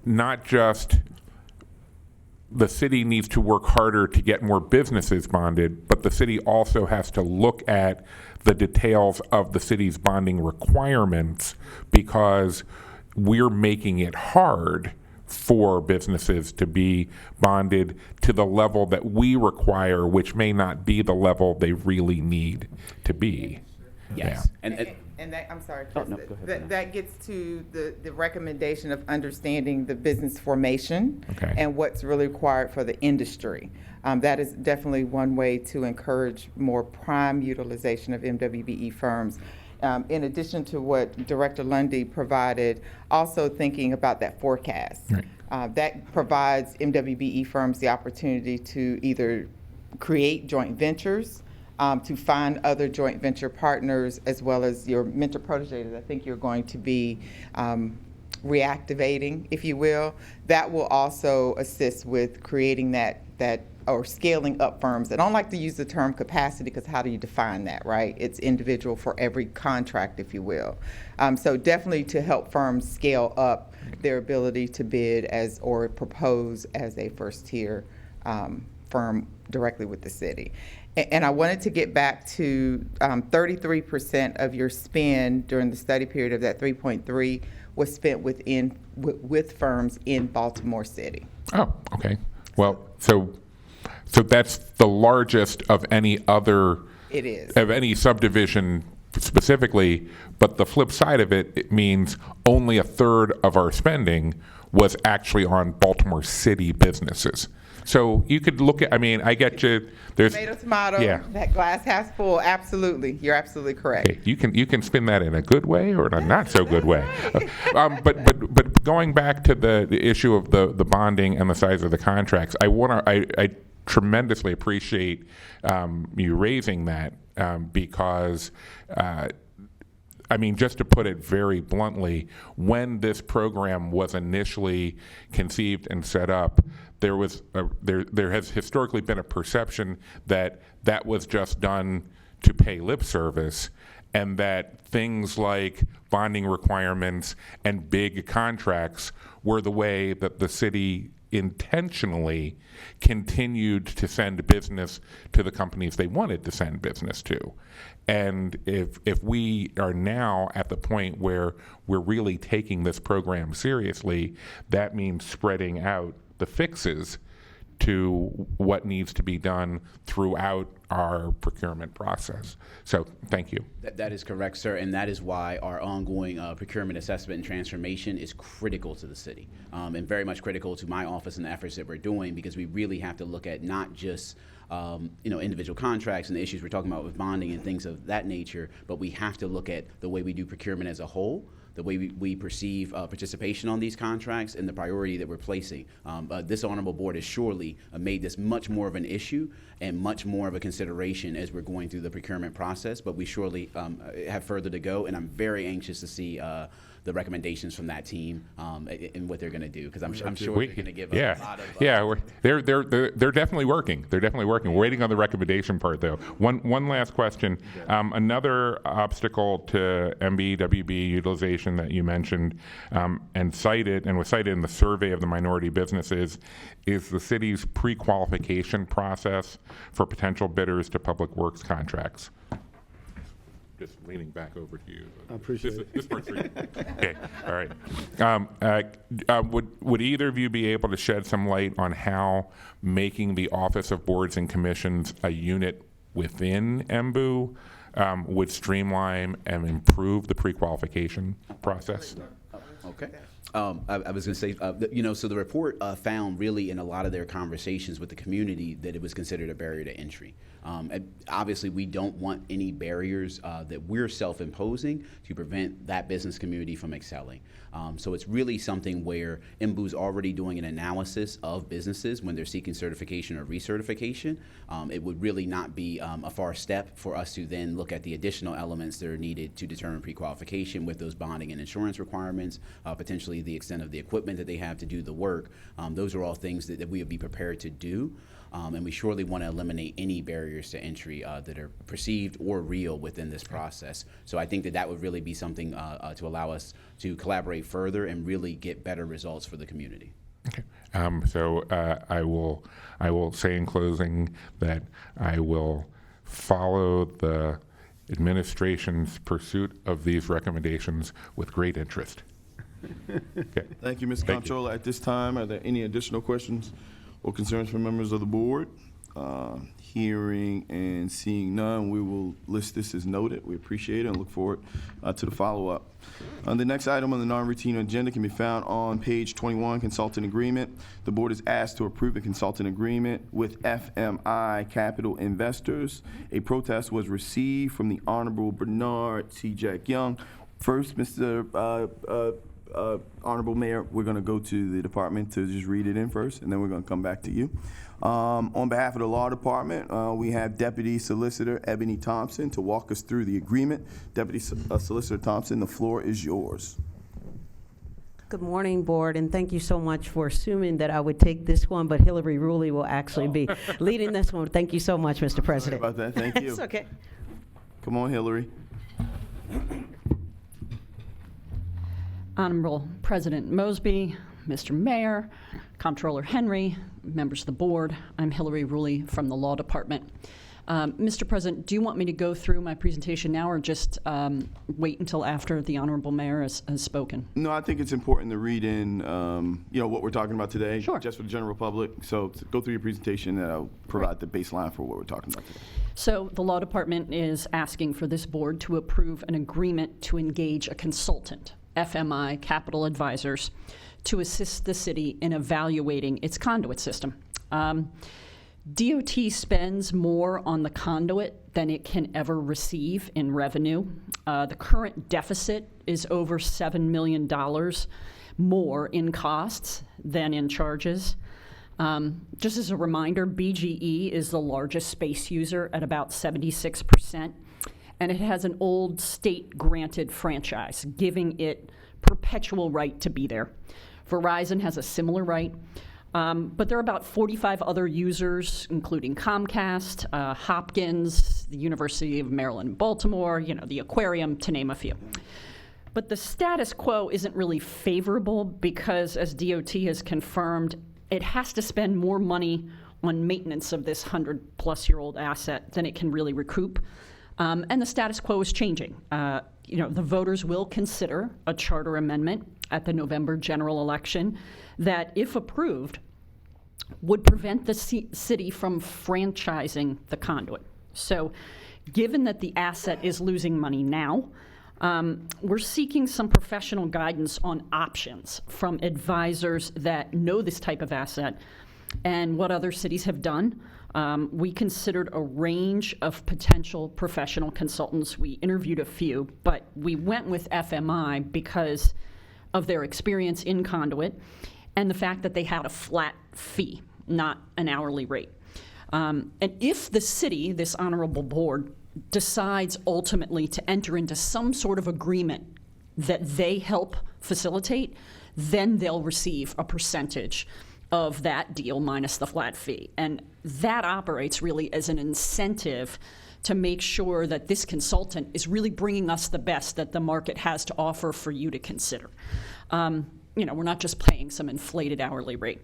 not just the city needs to work harder to get more businesses bonded, but the city also has to look at the details of the city's bonding requirements, because we're making it hard for businesses to be bonded to the level that we require, which may not be the level they really need to be. Yes. Yeah. And that, I'm sorry, Chris, no, go ahead. that gets to the recommendation of understanding the business formation Okay. and what's really required for the industry. That is definitely one way to encourage more prime utilization of MWBE firms. In addition to what Director Lundy provided, also thinking about that forecast. Right. That provides MWBE firms the opportunity to either create joint ventures, to find other joint venture partners, as well as your mentor proteges. I think you're going to be reactivating, if you will. That will also assist with creating that or scaling up firms. I don't like to use the term capacity, because how do you define that, right? It's individual for every contract, if you will. So definitely to help firms scale up their ability to bid as or propose as a first tier firm directly with the city. And I wanted to get back to 33% of your spend during the study period of that 3.3 was spent with firms in Baltimore City. Oh, okay. Well, so that's the largest of any other. It is. Of any subdivision specifically, but the flip side of it means only a third of our spending was actually on Baltimore City businesses. So you could look at, I mean, I get you. There's Tomato, yeah. that glass half full, absolutely. You're absolutely correct. Okay, you can spin that in a good way or in a not so good way. But going back to the issue of the bonding and the size of the contracts, I tremendously appreciate you raising that because. I mean, just to put it very bluntly, when this program was initially conceived and set up, there has historically been a perception that that was just done to pay lip service, and that things like bonding requirements and big contracts were the way that the city intentionally continued to send business to the companies they wanted to send business to. And if we are now at the point where we're really taking this program seriously, that means spreading out the fixes to what needs to be done throughout our procurement process. So thank you. That is correct, sir, and that is why our ongoing procurement assessment and transformation is critical to the city, and very much critical to my office and the efforts that we're doing, because we really have to look at not just individual contracts and the issues we're talking about with bonding and things of that nature, but we have to look at the way we do procurement as a whole, the way we perceive participation on these contracts, and the priority that we're placing. This honorable board has surely made this much more of an issue and much more of a consideration as we're going through the procurement process, but we surely have further to go, and I'm very anxious to see the recommendations from that team and what they're going to do, because I'm sure they're going to give yeah. a lot of. They're definitely working. They're definitely working. We're waiting on the recommendation part, though. One last question. Another obstacle to MBWB utilization that you mentioned and was cited in the survey of the minority businesses is the city's pre-qualification process for potential bidders to public works contracts. Just leaning back over to you. I appreciate it. This part's for you. Okay, all right. Would either of you be able to shed some light on how making the Office of Boards and Commissions a unit within MBU would streamline and improve the pre-qualification process? Okay. I was going to say, so the report found really in a lot of their conversations with the community that it was considered a barrier to entry. And obviously, we don't want any barriers that we're self-imposing to prevent that business community from excelling. So it's really something where MBU's already doing an analysis of businesses when they're seeking certification or recertification. It would really not be a far step for us to then look at the additional elements that are needed to determine pre-qualification with those bonding and insurance requirements, potentially the extent of the equipment that they have to do the work. Those are all things that we would be prepared to do. And we surely want to eliminate any barriers to entry that are perceived or real within this process. So I think that would really be something to allow us to collaborate further and really get better results for the community. Okay. So I will say in closing that I will follow the administration's pursuit of these recommendations with great interest. Okay. Thank you, Mr. Comptroller. At this time, are there any additional questions or concerns from members of the board? Hearing and seeing none, we will list this as noted. We appreciate it and look forward to the follow-up. The next item on the non-routine agenda can be found on page 21, consultant agreement. The board is asked to approve a consultant agreement with FMI Capital Investors. A protest was received from the Honorable Bernard C. Jack Young. First, Mr. Honorable Mayor, we're going to go to the department to just read it in first, and then we're going to come back to you. On behalf of the Law Department, we have Deputy Solicitor Ebony Thompson to walk us through the agreement. Deputy Solicitor Thompson, the floor is yours. Good morning, Board, and thank you so much for assuming that I would take this one, but Hillary Ruley will actually be leading this one. Thank you so much, Mr. President. Sorry about that. Thank you. It's okay. Come on, Hillary. Honorable President Mosby, Mr. Mayor, Comptroller Henry, members of the board, I'm Hillary Ruley from the Law Department. Mr. President, do you want me to go through my presentation now or just wait until after the Honorable Mayor has spoken? No, I think it's important to read in, what we're talking about today, Sure. just for the general public. So go through your presentation, and I'll provide the baseline for what we're talking about today. So the Law Department is asking for this board to approve an agreement to engage a consultant, FMI Capital Advisors, to assist the city in evaluating its conduit system. DOT spends more on the conduit than it can ever receive in revenue. The current deficit is over $7 million more in costs than in charges. Just as a reminder, BGE is the largest space user at about 76%, and it has an old state-granted franchise, giving it perpetual right to be there. Verizon has a similar right. But there are about 45 other users, including Comcast, Hopkins, the University of Maryland, Baltimore, the aquarium, to name a few. But the status quo isn't really favorable because, as DOT has confirmed, it has to spend more money on maintenance of this 100-plus-year-old asset than it can really recoup. And the status quo is changing. The voters will consider a charter amendment at the November general election that, if approved, would prevent the city from franchising the conduit. So given that the asset is losing money now, we're seeking some professional guidance on options from advisors that know this type of asset and what other cities have done. We considered a range of potential professional consultants. We interviewed a few, but we went with FMI because of their experience in conduit and the fact that they had a flat fee, not an hourly rate. And if the city, this honorable board, decides ultimately to enter into some sort of agreement that they help facilitate, then they'll receive a percentage of that deal minus the flat fee. And that operates really as an incentive to make sure that this consultant is really bringing us the best that the market has to offer for you to consider. We're not just paying some inflated hourly rate.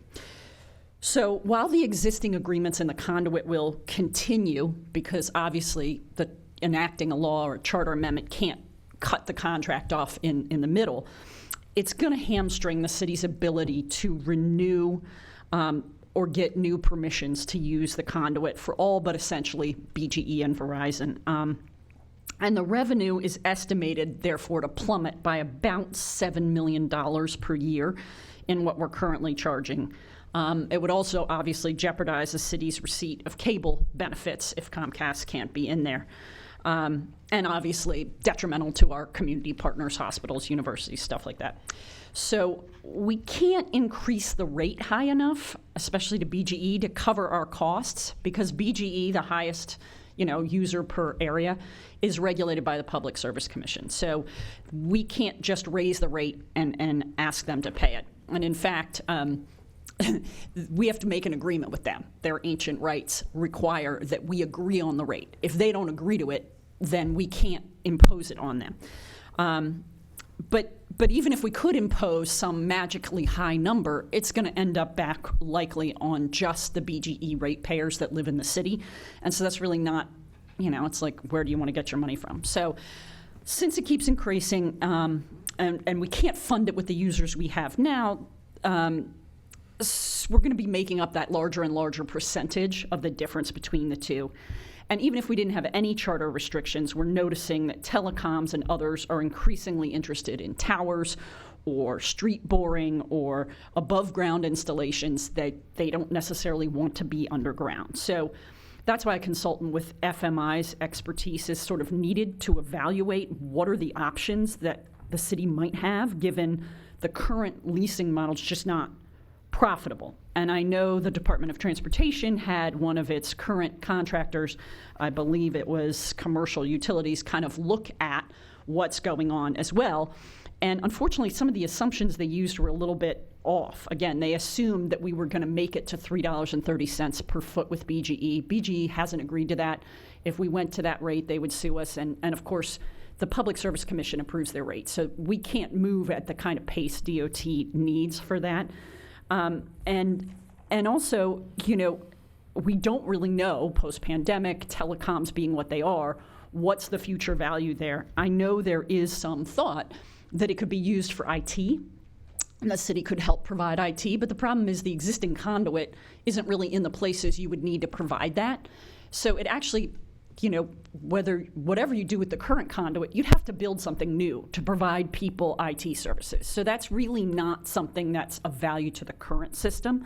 So while the existing agreements in the conduit will continue, because obviously enacting a law or a charter amendment can't cut the contract off in the middle, it's going to hamstring the city's ability to renew or get new permissions to use the conduit for all but essentially BGE and Verizon. And the revenue is estimated, therefore, to plummet by about $7 million per year in what we're currently charging. It would also obviously jeopardize the city's receipt of cable benefits if Comcast can't be in there. And obviously detrimental to our community partners, hospitals, universities, stuff like that. So we can't increase the rate high enough, especially to BGE, to cover our costs, because BGE, the highest user per area, is regulated by the Public Service Commission. So we can't just raise the rate and ask them to pay it. And in fact, we have to make an agreement with them. Their ancient rights require that we agree on the rate. If they don't agree to it, then we can't impose it on them. But even if we could impose some magically high number, it's going to end up back likely on just the BGE ratepayers that live in the city. And so that's really not, it's like, where do you want to get your money from? So since it keeps increasing and we can't fund it with the users we have now, we're going to be making up that larger and larger percentage of the difference between the two. And even if we didn't have any charter restrictions, we're noticing that telecoms and others are increasingly interested in towers or street boring or above ground installations that they don't necessarily want to be underground. So that's why a consultant with FMI's expertise is sort of needed to evaluate what are the options that the city might have, given the current leasing model is just not profitable. And I know the Department of Transportation had one of its current contractors, I believe it was Commercial Utilities, kind of look at what's going on as well. And unfortunately, some of the assumptions they used were a little bit off. Again, they assumed that we were going to make it to $3.30 per foot with BGE. BGE hasn't agreed to that. If we went to that rate, they would sue us. And of course, the Public Service Commission approves their rate. So we can't move at the kind of pace DOT needs for that. And also, we don't really know, post-pandemic, telecoms being what they are, what's the future value there? I know there is some thought that it could be used for IT, and the city could help provide IT, but the problem is the existing conduit isn't really in the places you would need to provide that. So it actually, whatever you do with the current conduit, you'd have to build something new to provide people IT services. So that's really not something that's of value to the current system.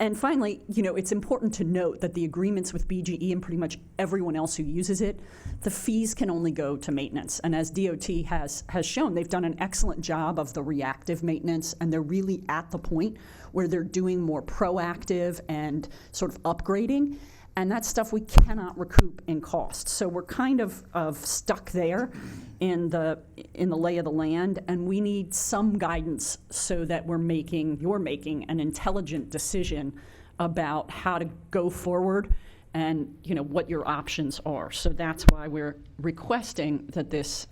And finally, it's important to note that the agreements with BGE and pretty much everyone else who uses it, the fees can only go to maintenance. And as DOT has shown, they've done an excellent job of the reactive maintenance, and they're really at the point where they're doing more proactive and sort of upgrading. And that's stuff we cannot recoup in cost. So we're kind of stuck there in the lay of the land, and we need some guidance so that you're making an intelligent decision about how to go forward and what your options are. So that's why we're requesting that this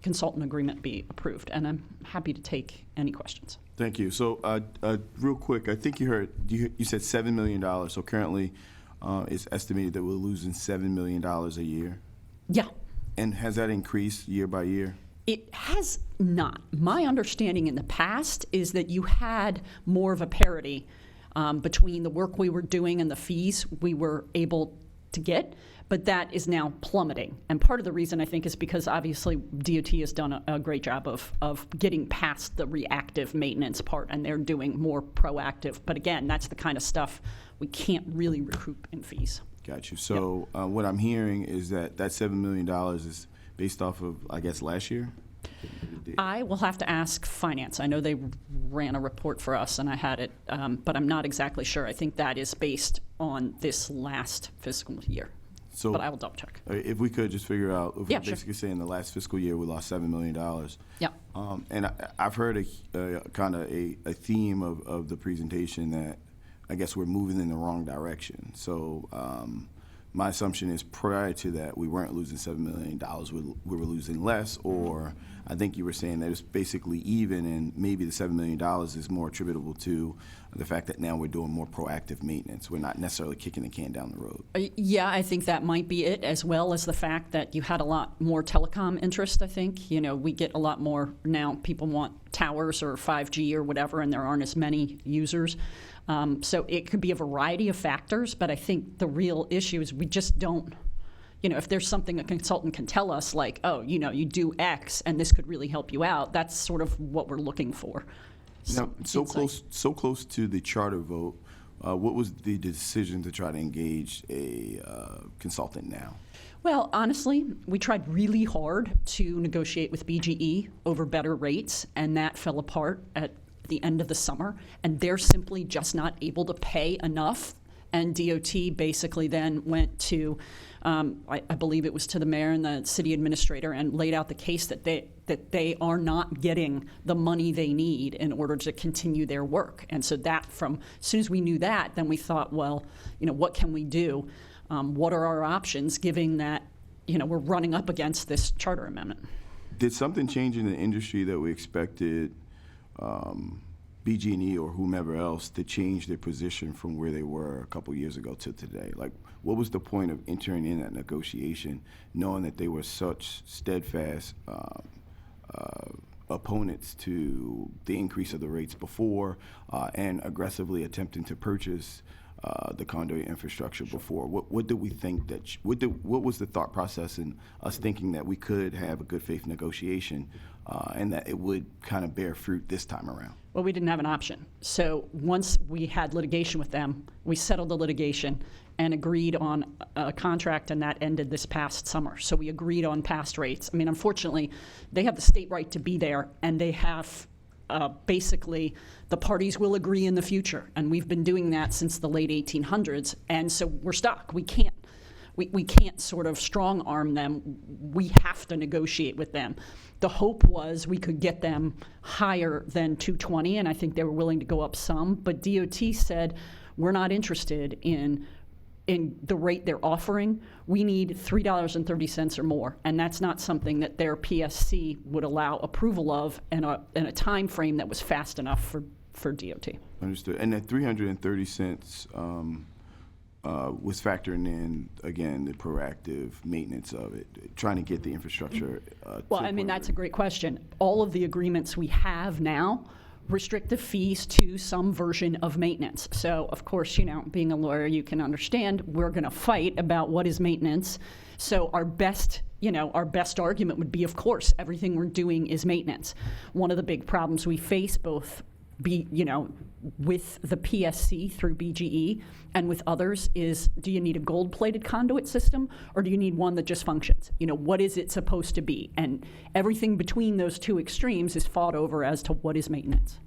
consultant agreement be approved, and I'm happy to take any questions. Thank you. So real quick, I think you said $7 million. So currently, it's estimated that we're losing $7 million a year. Yeah. And has that increased year by year? It has not. My understanding in the past is that you had more of a parity between the work we were doing and the fees we were able to get, but that is now plummeting. And part of the reason, I think, is because obviously DOT has done a great job of getting past the reactive maintenance part, and they're doing more proactive. But again, that's the kind of stuff we can't really recoup in fees. Got you. So what I'm hearing is that $7 million is based off of, I guess, last year? I will have to ask finance. I know they ran a report for us, and I had it, but I'm not exactly sure. I think that is based on this last fiscal year. So but I will double check. if we could just figure out, if Yeah, we're sure. basically saying the last fiscal year we lost $7 million. Yeah. And I've heard a kind of a theme of the presentation that I guess we're moving in the wrong direction. So my assumption is prior to that, we weren't losing $7 million. We were losing less, or I think you were saying that it's basically even, and maybe the $7 million is more attributable to the fact that now we're doing more proactive maintenance. We're not necessarily kicking the can down the road. Yeah, I think that might be it, as well as the fact that you had a lot more telecom interest, I think. You know, we get a lot more now. People want towers or 5G or whatever, and there aren't as many users. So it could be a variety of factors, but I think the real issue is we just don't, you know, if there's something a consultant can tell us, like, oh, you know, you do X and this could really help you out, that's sort of what we're looking for. Now, so close to the charter vote, what was the decision to try to engage a consultant now? Well, honestly, we tried really hard to negotiate with BGE over better rates, and that fell apart at the end of the summer, and they're simply just not able to pay enough. And DOT basically then went to, I believe it was to the mayor and the city administrator, and laid out the case that they are not getting the money they need in order to continue their work. And so that, as soon as we knew that, then we thought, well, you know, what can we do? What are our options, given that, you know, we're running up against this charter amendment? Did something change in the industry that we expected BG&E or whomever else to change their position from where they were a couple years ago to today? Like, what was the point of entering in that negotiation, knowing that they were such steadfast opponents to the increase of the rates before and aggressively attempting to purchase the conduit infrastructure before? What did we think that? What was the thought process in us thinking that we could have a good faith negotiation and that it would kind of bear fruit this time around? Well, we didn't have an option. So once we had litigation with them, we settled the litigation and agreed on a contract, and that ended this past summer. So we agreed on past rates. I mean, unfortunately, they have the state right to be there, and they have basically the parties will agree in the future. And we've been doing that since the late 1800s, and so we're stuck. We can't sort of strong arm them. We have to negotiate with them. The hope was we could get them higher than 220, and I think they were willing to go up some. But DOT said, we're not interested in the rate they're offering. We need $3.30 or more, and that's not something that their PSC would allow approval of in a time frame that was fast enough for DOT. Understood. And that 330 cents was factoring in, again, the proactive maintenance of it, trying to get the infrastructure. Well, I mean, that's a great question. All of the agreements we have now restrict the fees to some version of maintenance. So, of course, you know, being a lawyer, you can understand we're going to fight about what is maintenance. So our best argument would be, of course, everything we're doing is maintenance. One of the big problems we face both with the PSC through BGE and with others is, do you need a gold-plated conduit system or do you need one that just functions? You know, what is it supposed to be? And everything between those two extremes is fought over as to what is maintenance.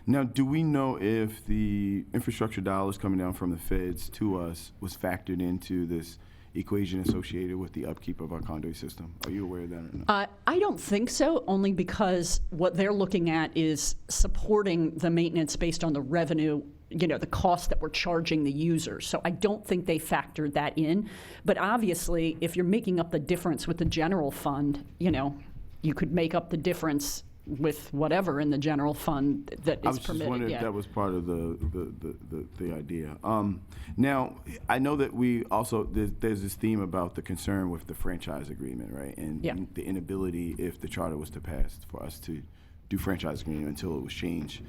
Now, do we know if the infrastructure dollars coming down from the feds to us was factored into this equation associated with the upkeep of our conduit system? Are you aware of that or not? I don't think so, only because what they're looking at is supporting the maintenance based on the revenue, you know, the cost that we're charging the users. So I don't think they factored that in. But obviously, if you're making up the difference with the general fund, you know, you could make up the difference with whatever in the general fund that is permitted. I was just wondering if that was part of the idea. Now, I know that we also, there's this theme about the concern with the franchise agreement, right? And the inability, if the charter was to pass, for us to do franchise agreement until it was changed.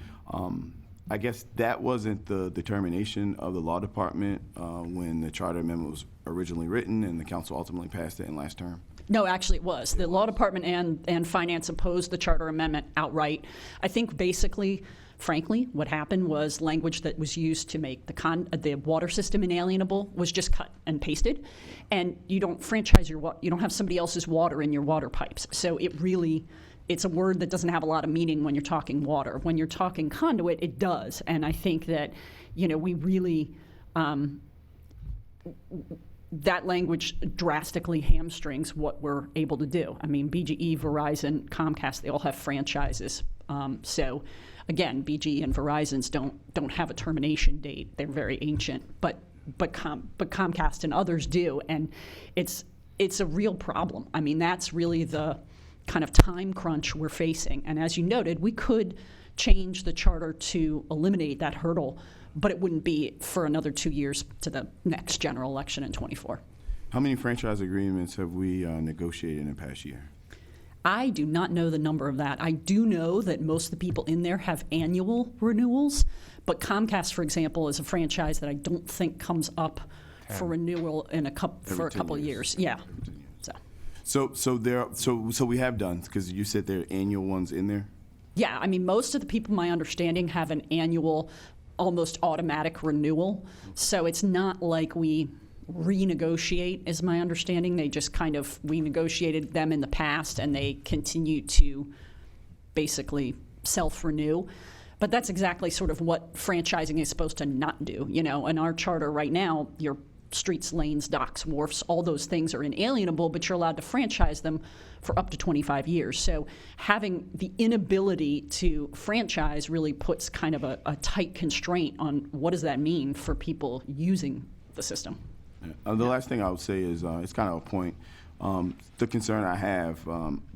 I guess that wasn't the determination of the law department when the charter amendment was originally written and the council ultimately passed it in last term? No, actually it was. The law department and finance opposed the charter amendment outright. I think basically, frankly, what happened was language that was used to make the water system inalienable was just cut and pasted. And you don't franchise you don't have somebody else's water in your water pipes. So it's a word that doesn't have a lot of meaning when you're talking water. When you're talking conduit, it does. And I think that, you know, we really, that language drastically hamstrings what we're able to do. I mean, BGE, Verizon, Comcast, they all have franchises. So again, BGE and Verizon's don't have a termination date. They're very ancient, but Comcast and others do, and it's a real problem. I mean, that's really the kind of time crunch we're facing. And as you noted, we could change the charter to eliminate that hurdle, but it wouldn't be for another 2 years to the next general election in '24. How many franchise agreements have we negotiated in the past year? I do not know the number of that. I do know that most of the people in there have annual renewals, but Comcast, for example, is a franchise that I don't think comes up for renewal in a couple years. Yeah. So we have done, because you said there are annual ones in there? Yeah, I mean, most of the people, my understanding, have an annual, almost automatic renewal. So it's not like we renegotiate, is my understanding. They just kind of, we negotiated them in the past, and they continue to basically self-renew. But that's exactly sort of what franchising is supposed to not do. You know, in our charter right now, your streets, lanes, docks, wharfs, all those things are inalienable, but you're allowed to franchise them for up to 25 years. So having the inability to franchise really puts kind of a tight constraint on what does that mean for people using the system. The last thing I would say is it's kind of a point. The concern I have,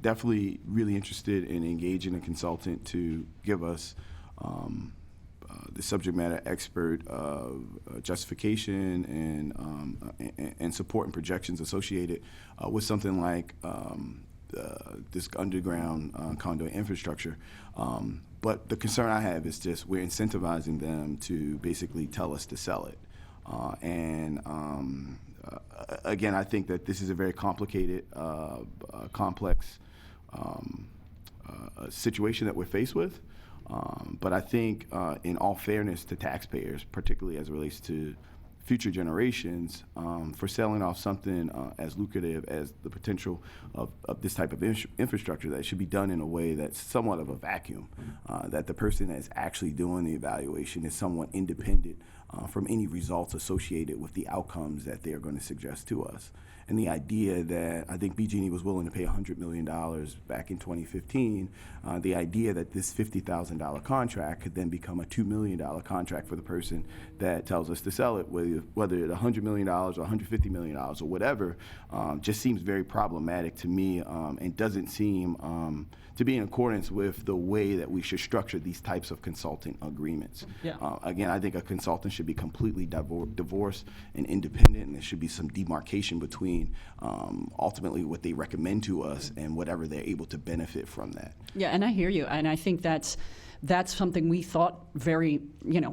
definitely really interested in engaging a consultant to give us the subject matter expert justification and support and projections associated with something like this underground conduit infrastructure. But the concern I have is just we're incentivizing them to basically tell us to sell it. Again, I think that this is a very complicated, complex situation that we're faced with. But I think in all fairness to taxpayers, particularly as it relates to future generations, for selling off something as lucrative as the potential of this type of infrastructure, that should be done in a way that's somewhat of a vacuum, that the person that's actually doing the evaluation is somewhat independent from any results associated with the outcomes that they're going to suggest to us. And the idea that I think BG&E was willing to pay $100 million back in 2015, the idea that this $50,000 contract could then become a $2 million contract for the person that tells us to sell it, whether it's $100 million or $150 million or whatever, just seems very problematic to me and doesn't seem to be in accordance with the way that we should structure these types of consulting agreements. Yeah. Again, I think a consultant should be completely divorced and independent, and there should be some demarcation between ultimately what they recommend to us and whatever they're able to benefit from that. Yeah, and I hear you, and I think that's something we thought very,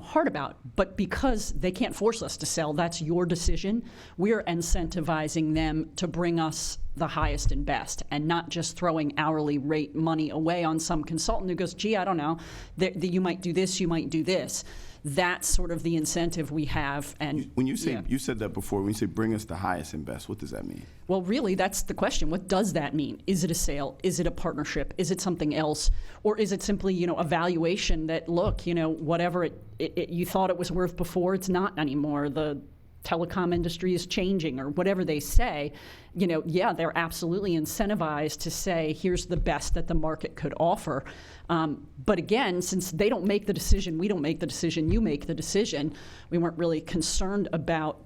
hard about. But because they can't force us to sell, that's your decision. We're incentivizing them to bring us the highest and best, and not just throwing hourly rate money away on some consultant who goes, gee, I don't know, you might do this, you might do this. That's sort of the incentive we have. And when you say, you said that before, when you say bring us the highest and best, what does that mean? Well, really, that's the question. What does that mean? Is it a sale? Is it a partnership? Is it something else? Or is it simply, a valuation that, look, whatever you thought it was worth before, it's not anymore. The telecom industry is changing, or whatever they say, they're absolutely incentivized to say, here's the best that the market could offer. But again, since they don't make the decision, we don't make the decision, you make the decision, we weren't really concerned about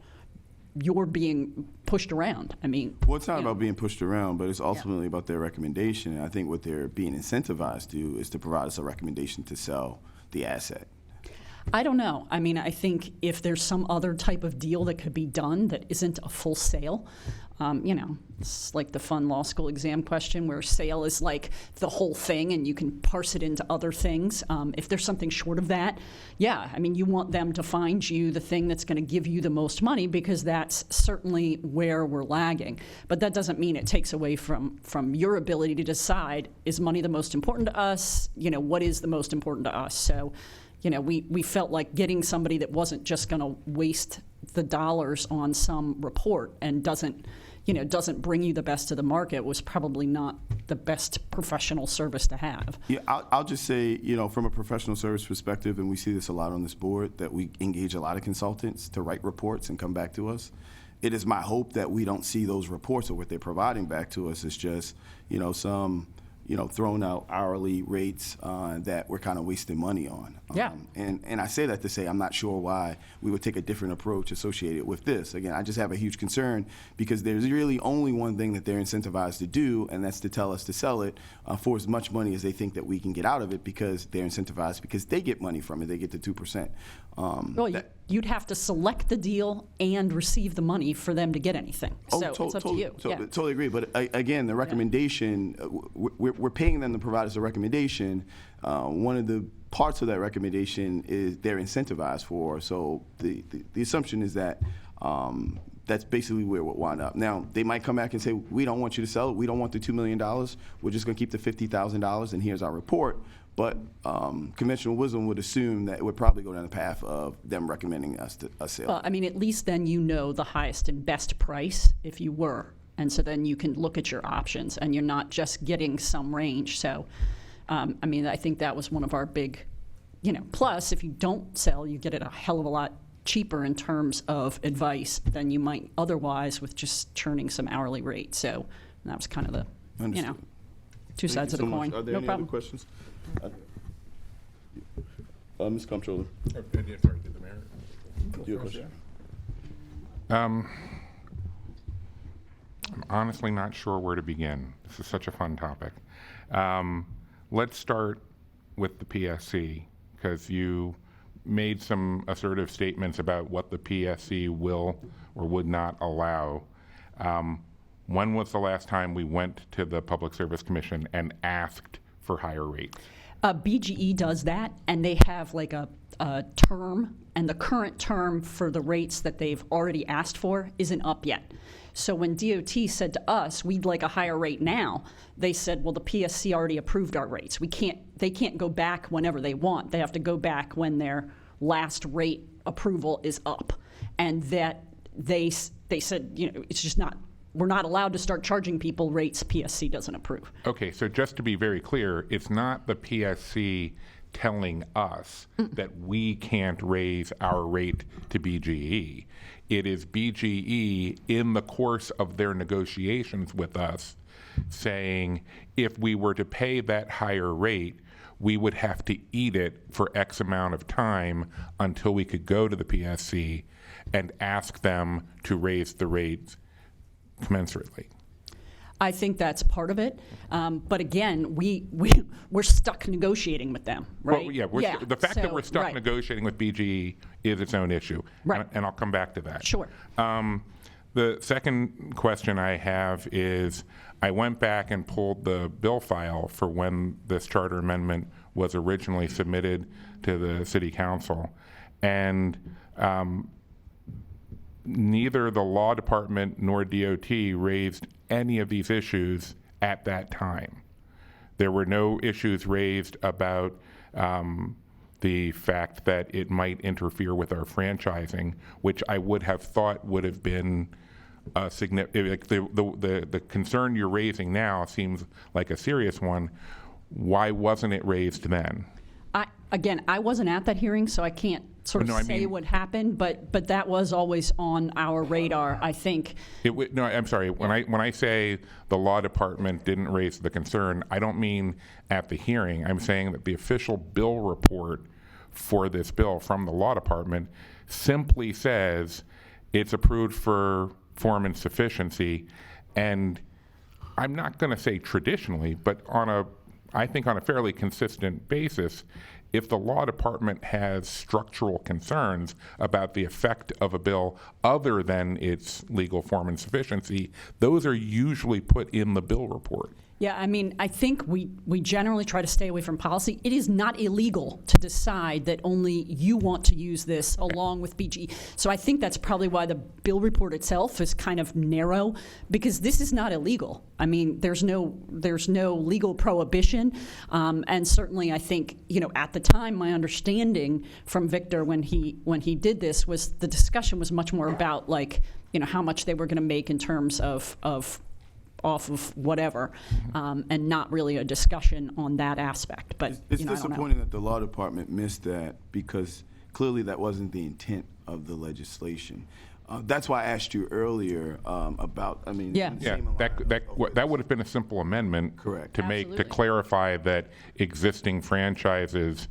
your being pushed around. I mean, well, it's not about being pushed around, but it's ultimately about their recommendation. And I think what they're being incentivized to is to provide us a recommendation to sell the asset. I don't know. I mean, I think if there's some other type of deal that could be done that isn't a full sale, it's like the fun law school exam question where sale is like the whole thing and you can parse it into other things. If there's something short of that, yeah, I mean, you want them to find you the thing that's going to give you the most money, because that's certainly where we're lagging. But that doesn't mean it takes away from your ability to decide, is money the most important to us? What is the most important to us? So, we felt like getting somebody that wasn't just going to waste the dollars on some report and doesn't bring you the best of the market was probably not the best professional service to have. Yeah, I'll just say, from a professional service perspective, and we see this a lot on this board, that we engage a lot of consultants to write reports and come back to us. it is my hope that we don't see those reports or what they're providing back to us is just, some, thrown out hourly rates that we're kind of wasting money on. Yeah. And I say that to say I'm not sure why we would take a different approach associated with this. Again, I just have a huge concern because there's really only one thing that they're incentivized to do, and that's to tell us to sell it for as much money as they think that we can get out of it because they're incentivized because they get money from it. They get the 2%. Well, you'd have to select the deal and receive the money for them to get anything. So it's up to you. Yeah. Totally agree. But again, the recommendation, we're paying them to provide us a recommendation. One of the parts of that recommendation is they're incentivized for. So the assumption is that that's basically where we'll wind up. Now, they might come back and say, we don't want you to sell it. We don't want the $2 million. We're just going to keep the $50,000, and here's our report. But conventional wisdom would assume that it would probably go down the path of them recommending us to a sale. Well, I mean, at least then you know the highest and best price if you were. And so then you can look at your options and you're not just getting some range. So, I mean, I think that was one of our big, plus if you don't sell, you get it a hell of a lot cheaper in terms of advice than you might otherwise with just churning some hourly rate. So that was kind of the, Understood. two Thank sides you of the so coin. much. Are there No any problem. other questions? Ms. Comptroller. Sorry, did the mayor? Do you have a question? I'm honestly not sure where to begin. This is such a fun topic. Let's start with the PSC, because you made some assertive statements about what the PSC will or would not allow. When was the last time we went to the Public Service Commission and asked for higher rates? BGE does that, and they have like a term, and the current term for the rates that they've already asked for isn't up yet. So when DOT said to us, we'd like a higher rate now, they said, well, the PSC already approved our rates. They can't go back whenever they want. They have to go back when their last rate approval is up. And that they said, it's just not, we're not allowed to start charging people rates PSC doesn't approve. Okay, so just to be very clear, it's not the PSC telling us that we can't raise our rate to BGE. It is BGE in the course of their negotiations with us saying if we were to pay that higher rate, we would have to eat it for X amount of time until we could go to the PSC and ask them to raise the rates commensurately. I think that's part of it. But again, we're stuck negotiating with them, right? Well, yeah, the fact that we're stuck negotiating with BGE is its own issue. Right. And I'll come back to that. Sure. The second question I have is I went back and pulled the bill file for when this charter amendment was originally submitted to the City Council. And neither the law department nor DOT raised any of these issues at that time. There were no issues raised about the fact that it might interfere with our franchising, which I would have thought would have been a significant. The concern you're raising now seems like a serious one. Why wasn't it raised then? I wasn't at that hearing, so I can't say what happened, but that was always on our radar, I think. No, I'm sorry. When I say the law department didn't raise the concern, I don't mean at the hearing. I'm saying that the official bill report for this bill from the law department simply says it's approved for form and sufficiency, and I'm not going to say traditionally, but I think on a fairly consistent basis, if the law department has structural concerns about the effect of a bill other than its legal form and sufficiency, those are usually put in the bill report. Yeah, I mean, I think we generally try to stay away from policy. It is not illegal to decide that only you want to use this along with BGE. So I think that's probably why the bill report itself is kind of narrow, because this is not illegal. I mean, there's no legal prohibition, and certainly I think at the time my understanding from Victor when he did this was the discussion was much more about how much they were going to make in terms of off of whatever, and not really a discussion on that aspect. But it's disappointing that the law department missed that because clearly that wasn't the intent of the legislation. That's why I asked you earlier about, I mean, Yeah. in the Yeah, same line of- that would have been a simple amendment. Correct. To Absolutely. clarify that existing franchises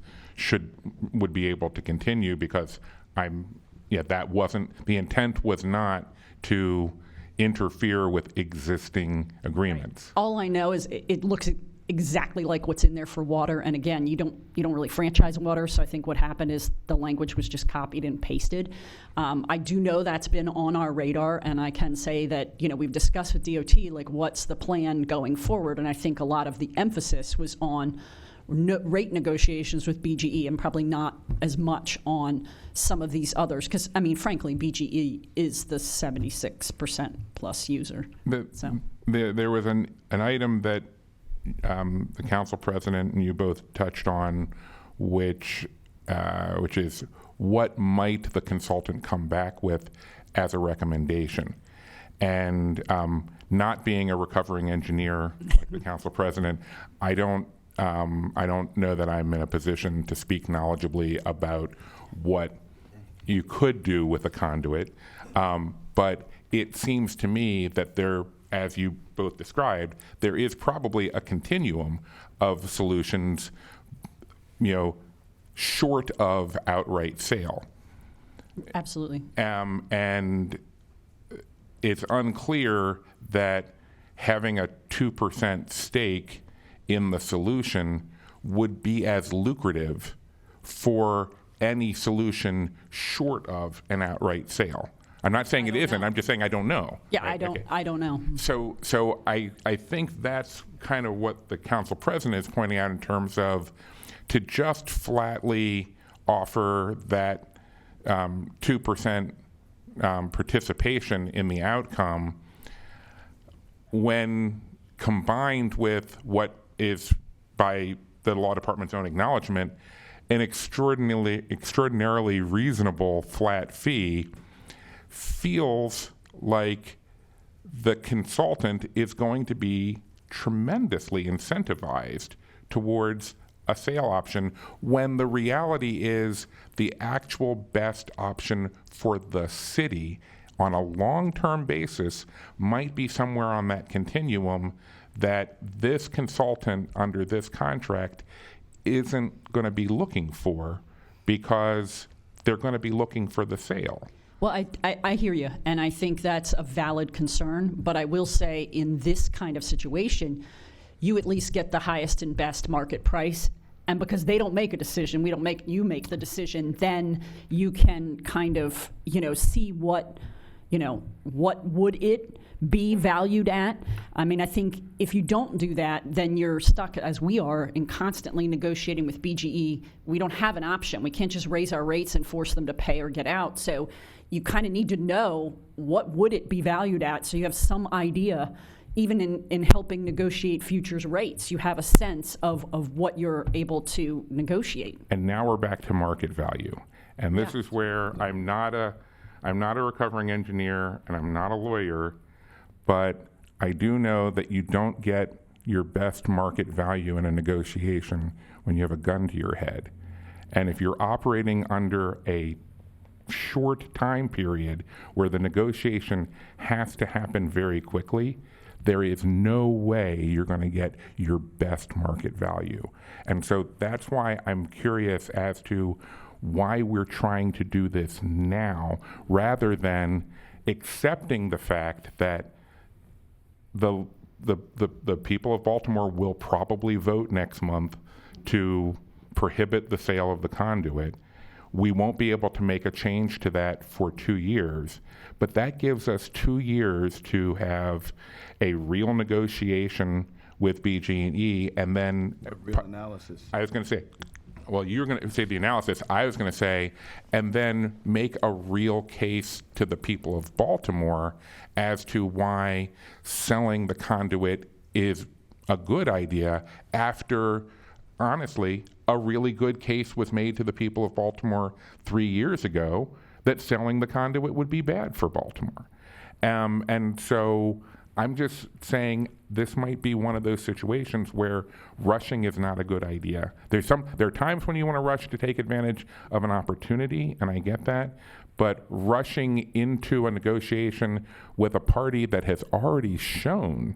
would be able to continue, because that wasn't, the intent was not to interfere with existing agreements. All I know is it looks exactly like what's in there for water. And again, you don't really franchise water, so I think what happened is the language was just copied and pasted. I do know that's been on our radar, and I can say that we've discussed with DOT like what's the plan going forward, and I think a lot of the emphasis was on rate negotiations with BGE and probably not as much on some of these others, because I mean frankly BGE is the 76% plus user. There was an item that the council president and you both touched on, which is what might the consultant come back with as a recommendation. And not being a recovering engineer like the council president, I don't know that I'm in a position to speak knowledgeably about what you could do with a conduit, but it seems to me that there, as you both described, there is probably a continuum of solutions, short of outright sale. Absolutely. And it's unclear that having a 2% stake in the solution would be as lucrative for any solution short of an outright sale. I'm not saying it isn't. I'm just saying I don't know. Yeah, Right? Okay. I don't know. So I think that's kind of what the council president is pointing out in terms of to just flatly offer that 2% participation in the outcome, when combined with what is, by the law department's own acknowledgement, an extraordinarily reasonable flat fee, feels like the consultant is going to be tremendously incentivized towards a sale option, when the reality is the actual best option for the city on a long-term basis might be somewhere on that continuum that this consultant under this contract isn't going to be looking for, because they're going to be looking for the sale. Well, I hear you, and I think that's a valid concern, but I will say in this kind of situation, you at least get the highest and best market price, and because they don't make a decision, you make the decision, then you can kind of, see what would it be valued at. I mean, I think if you don't do that, then you're stuck, as we are, in constantly negotiating with BGE. We don't have an option. We can't just raise our rates and force them to pay or get out. So you kind of need to know what would it be valued at, so you have some idea, even in helping negotiate futures rates. You have a sense of what you're able to negotiate. And now we're back to market value. And this is where I'm not a recovering engineer and I'm not a lawyer, but I do know that you don't get your best market value in a negotiation when you have a gun to your head. And if you're operating under a short time period where the negotiation has to happen very quickly, there is no way you're going to get your best market value. And so that's why I'm curious as to why we're trying to do this now, rather than accepting the fact that the people of Baltimore will probably vote next month to prohibit the sale of the conduit. We won't be able to make a change to that for 2 years, but that gives us 2 years to have a real negotiation with BG&E, and then A real analysis. I was going to say, well, you were going to say the analysis. I was going to say, and then make a real case to the people of Baltimore as to why selling the conduit is a good idea, after, honestly, a really good case was made to the people of Baltimore 3 years ago that selling the conduit would be bad for Baltimore. And so I'm just saying this might be one of those situations where rushing is not a good idea. There are times when you want to rush to take advantage of an opportunity, and I get that, but rushing into a negotiation with a party that has already shown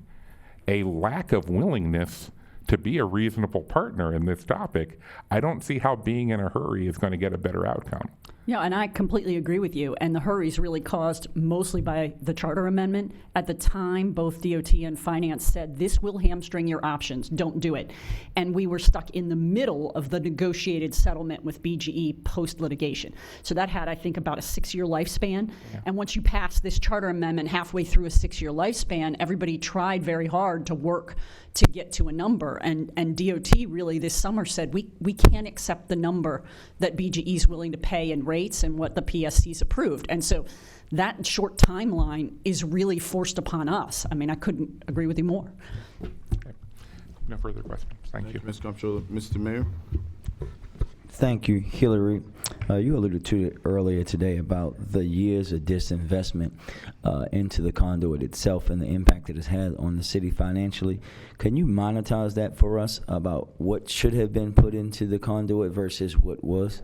a lack of willingness to be a reasonable partner in this topic, I don't see how being in a hurry is going to get a better outcome. Yeah, and I completely agree with you. And the hurry's really caused mostly by the charter amendment. At the time, both DOT and Finance said, this will hamstring your options, don't do it. And we were stuck in the middle of the negotiated settlement with BGE post-litigation. So that had, I think, about a 6-year lifespan. Yeah. And once you pass this charter amendment halfway through a 6-year lifespan, everybody tried very hard to work to get to a number. And DOT really this summer said, we can't accept the number that BGE is willing to pay in rates and what the PSC's approved. And so that short timeline is really forced upon us. I mean, I couldn't agree with you more. Okay. No further questions. Thank you. Mr. Comptroller. Mr. Mayor? Thank you, Hillary. You alluded to it earlier today about the years of disinvestment into the conduit itself and the impact it has had on the city financially. Can you monetize that for us about what should have been put into the conduit versus what was?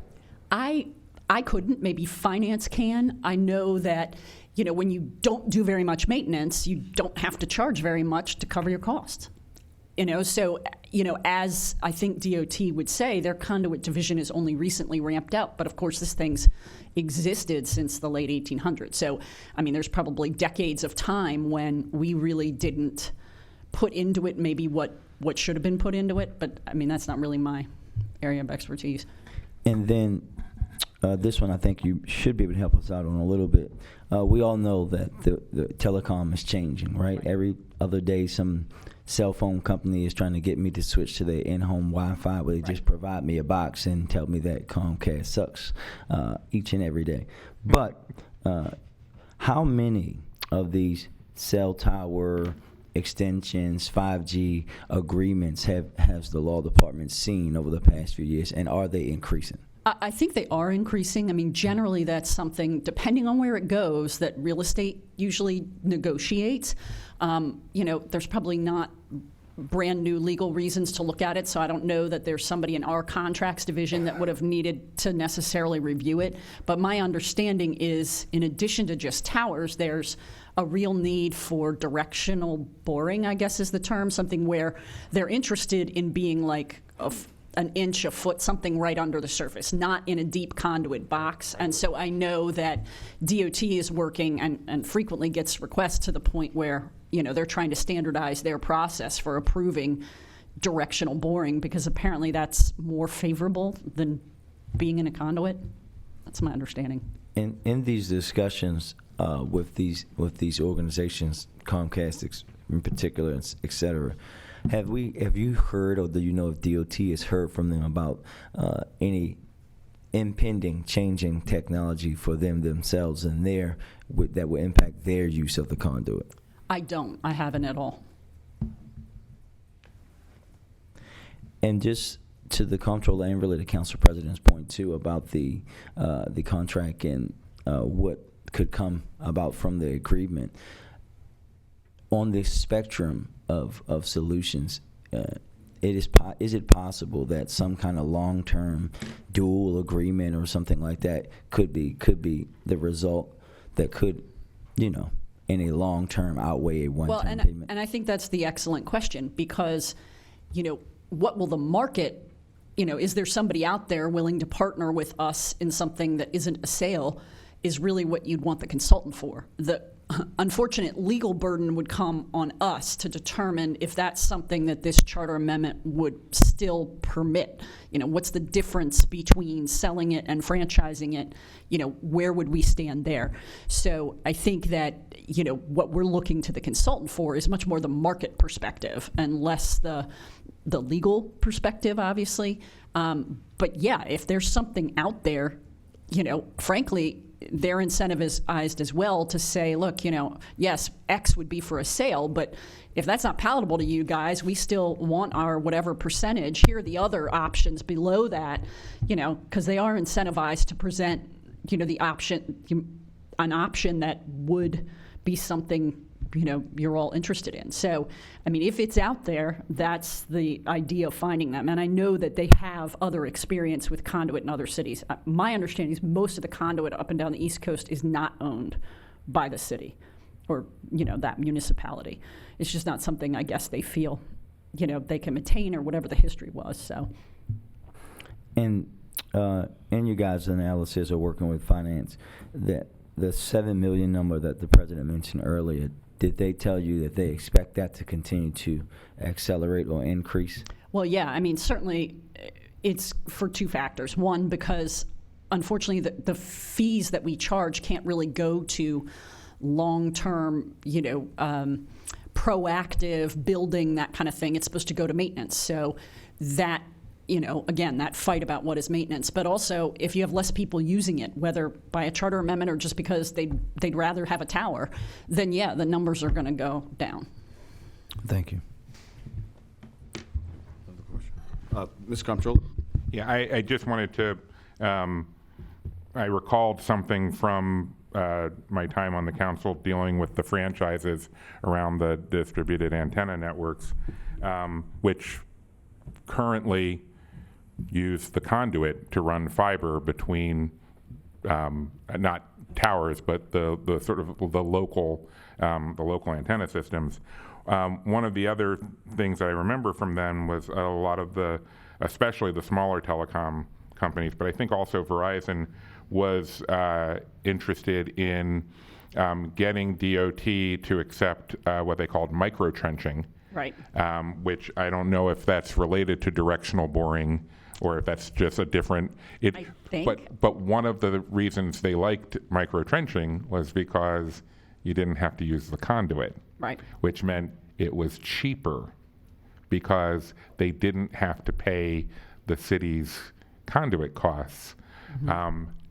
I couldn't. Maybe Finance can. I know that, when you don't do very much maintenance, you don't have to charge very much to cover your costs. So, as I think DOT would say, their conduit division is only recently ramped up. But of course, this thing's existed since the late 1800s. So, I mean, there's probably decades of time when we really didn't put into it maybe what should have been put into it. But I mean, that's not really my area of expertise. And then this one I think you should be able to help us out on a little bit. We all know that the telecom is changing, right? Every other day some cell phone company is trying to get me to switch to their in-home Wi-Fi, where they just provide me a box and tell me that Comcast sucks each and every day. But how many of these cell tower extensions, 5G agreements has the law department seen over the past few years, and are they increasing? I think they are increasing. I mean, generally that's something, depending on where it goes, that real estate usually negotiates. There's probably not brand new legal reasons to look at it, so I don't know that there's somebody in our contracts division that would have needed to necessarily review it. But my understanding is, in addition to just towers, there's a real need for directional boring, I guess is the term, something where they're interested in being like an inch, a foot, something right under the surface, not in a deep conduit box. And so I know that DOT is working and frequently gets requests to the point where, they're trying to standardize their process for approving directional boring, because apparently that's more favorable than being in a conduit. That's my understanding. In these discussions with these organizations, Comcast in particular, et cetera, have you heard, or do you know if DOT has heard from them about any impending changing technology for them themselves and that will impact their use of the conduit? I don't. I haven't at all. And just to the comptroller and really the council president's point too about the contract and what could come about from the agreement. On this spectrum of solutions, is it possible that some kind of long-term dual agreement or something like that could be the result that could, in a long term outweigh a one-time payment? And I think that's the excellent question, because, what will the market, is there somebody out there willing to partner with us in something that isn't a sale, is really what you'd want the consultant for. The unfortunate legal burden would come on us to determine if that's something that this charter amendment would still permit. What's the difference between selling it and franchising it? Where would we stand there? So I think that, what we're looking to the consultant for is much more the market perspective and less the legal perspective, obviously. But yeah, if there's something out there, frankly, they're incentivized as well to say, look, yes, X would be for a sale, but if that's not palatable to you guys, we still want our whatever percentage. Here are the other options below that, because they are incentivized to present, the option, an option that would be something you're all interested in. So, I mean, if it's out there, that's the idea of finding them. And I know that they have other experience with conduit in other cities. My understanding is most of the conduit up and down the East Coast is not owned by the city or, that municipality. It's just not something I guess they feel, they can maintain or whatever the history was, so. And in you guys' analysis or working with finance, that the 7 million number that the president mentioned earlier, did they tell you that they expect that to continue to accelerate or increase? Well, yeah, I mean, certainly it's for two factors. One, because unfortunately the fees that we charge can't really go to long-term, proactive building, that kind of thing. It's supposed to go to maintenance. So that, again, that fight about what is maintenance. But also, if you have less people using it, whether by a charter amendment or just because they'd rather have a tower, then yeah, the numbers are going to go down. Thank you. Ms. Comptroller? Yeah, I just wanted to, I recalled something from my time on the council dealing with the franchises around the distributed antenna networks, which currently use the conduit to run fiber between not towers, but the sort of the local antenna systems. One of the other things that I remember from then was a lot of especially the smaller telecom companies, but I think also Verizon was interested in getting DOT to accept what they called micro-trenching, Right. Which I don't know if that's related to directional boring or if that's just a different. I think. But one of the reasons they liked micro-trenching was because you didn't have to use the conduit, Right. which meant it was cheaper because they didn't have to pay the city's conduit costs.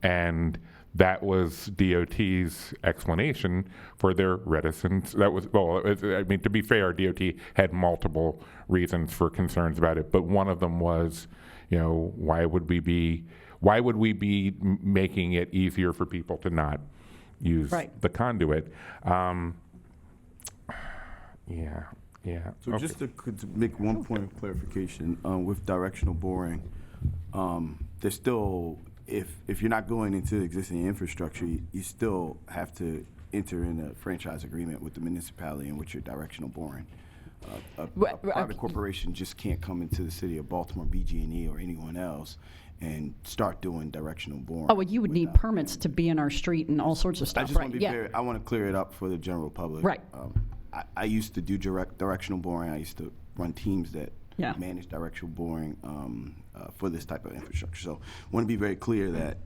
And that was DOT's explanation for their reticence. That was, to be fair, DOT had multiple reasons for concerns about it, but one of them was, why would we be making it easier for people to not use the conduit? Yeah. So Okay. just to make one point of clarification, with directional boring, there's still, if you're not going into existing infrastructure, you still have to enter in a franchise agreement with the municipality in which you're directional boring. A private corporation just can't come into the city of Baltimore, BG&E, or anyone else and start doing directional boring. Oh, well, you would need permits to be in our street and all sorts of stuff, I just want right? to be clear. I want to clear it up for the general public. Right. I used to do directional boring. I used to run teams that Yeah. manage directional boring for this type of infrastructure. So I want to be very clear that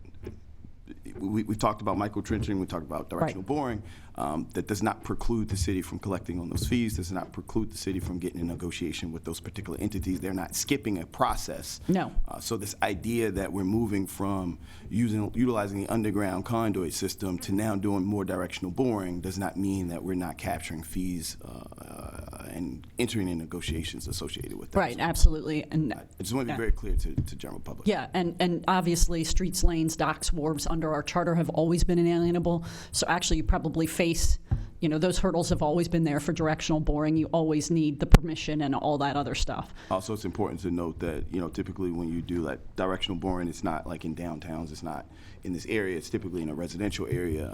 we talked about micro-trenching, we talked about directional boring. That does not preclude the city from collecting on those fees, does not preclude the city from getting a negotiation with those particular entities. They're not skipping a process. No. So this idea that we're moving from utilizing the underground conduit system to now doing more directional boring does not mean that we're not capturing fees and entering in negotiations associated with that. Right, So absolutely. And I just want to be very clear to general public. yeah, and obviously streets, lanes, docks, wharves under our charter have always been inalienable. So actually you probably face, those hurdles have always been there for directional boring. You always need the permission and all that other stuff. Also, it's important to note that, typically when you do like directional boring, it's not like in downtowns, it's not in this area, it's typically in a residential area.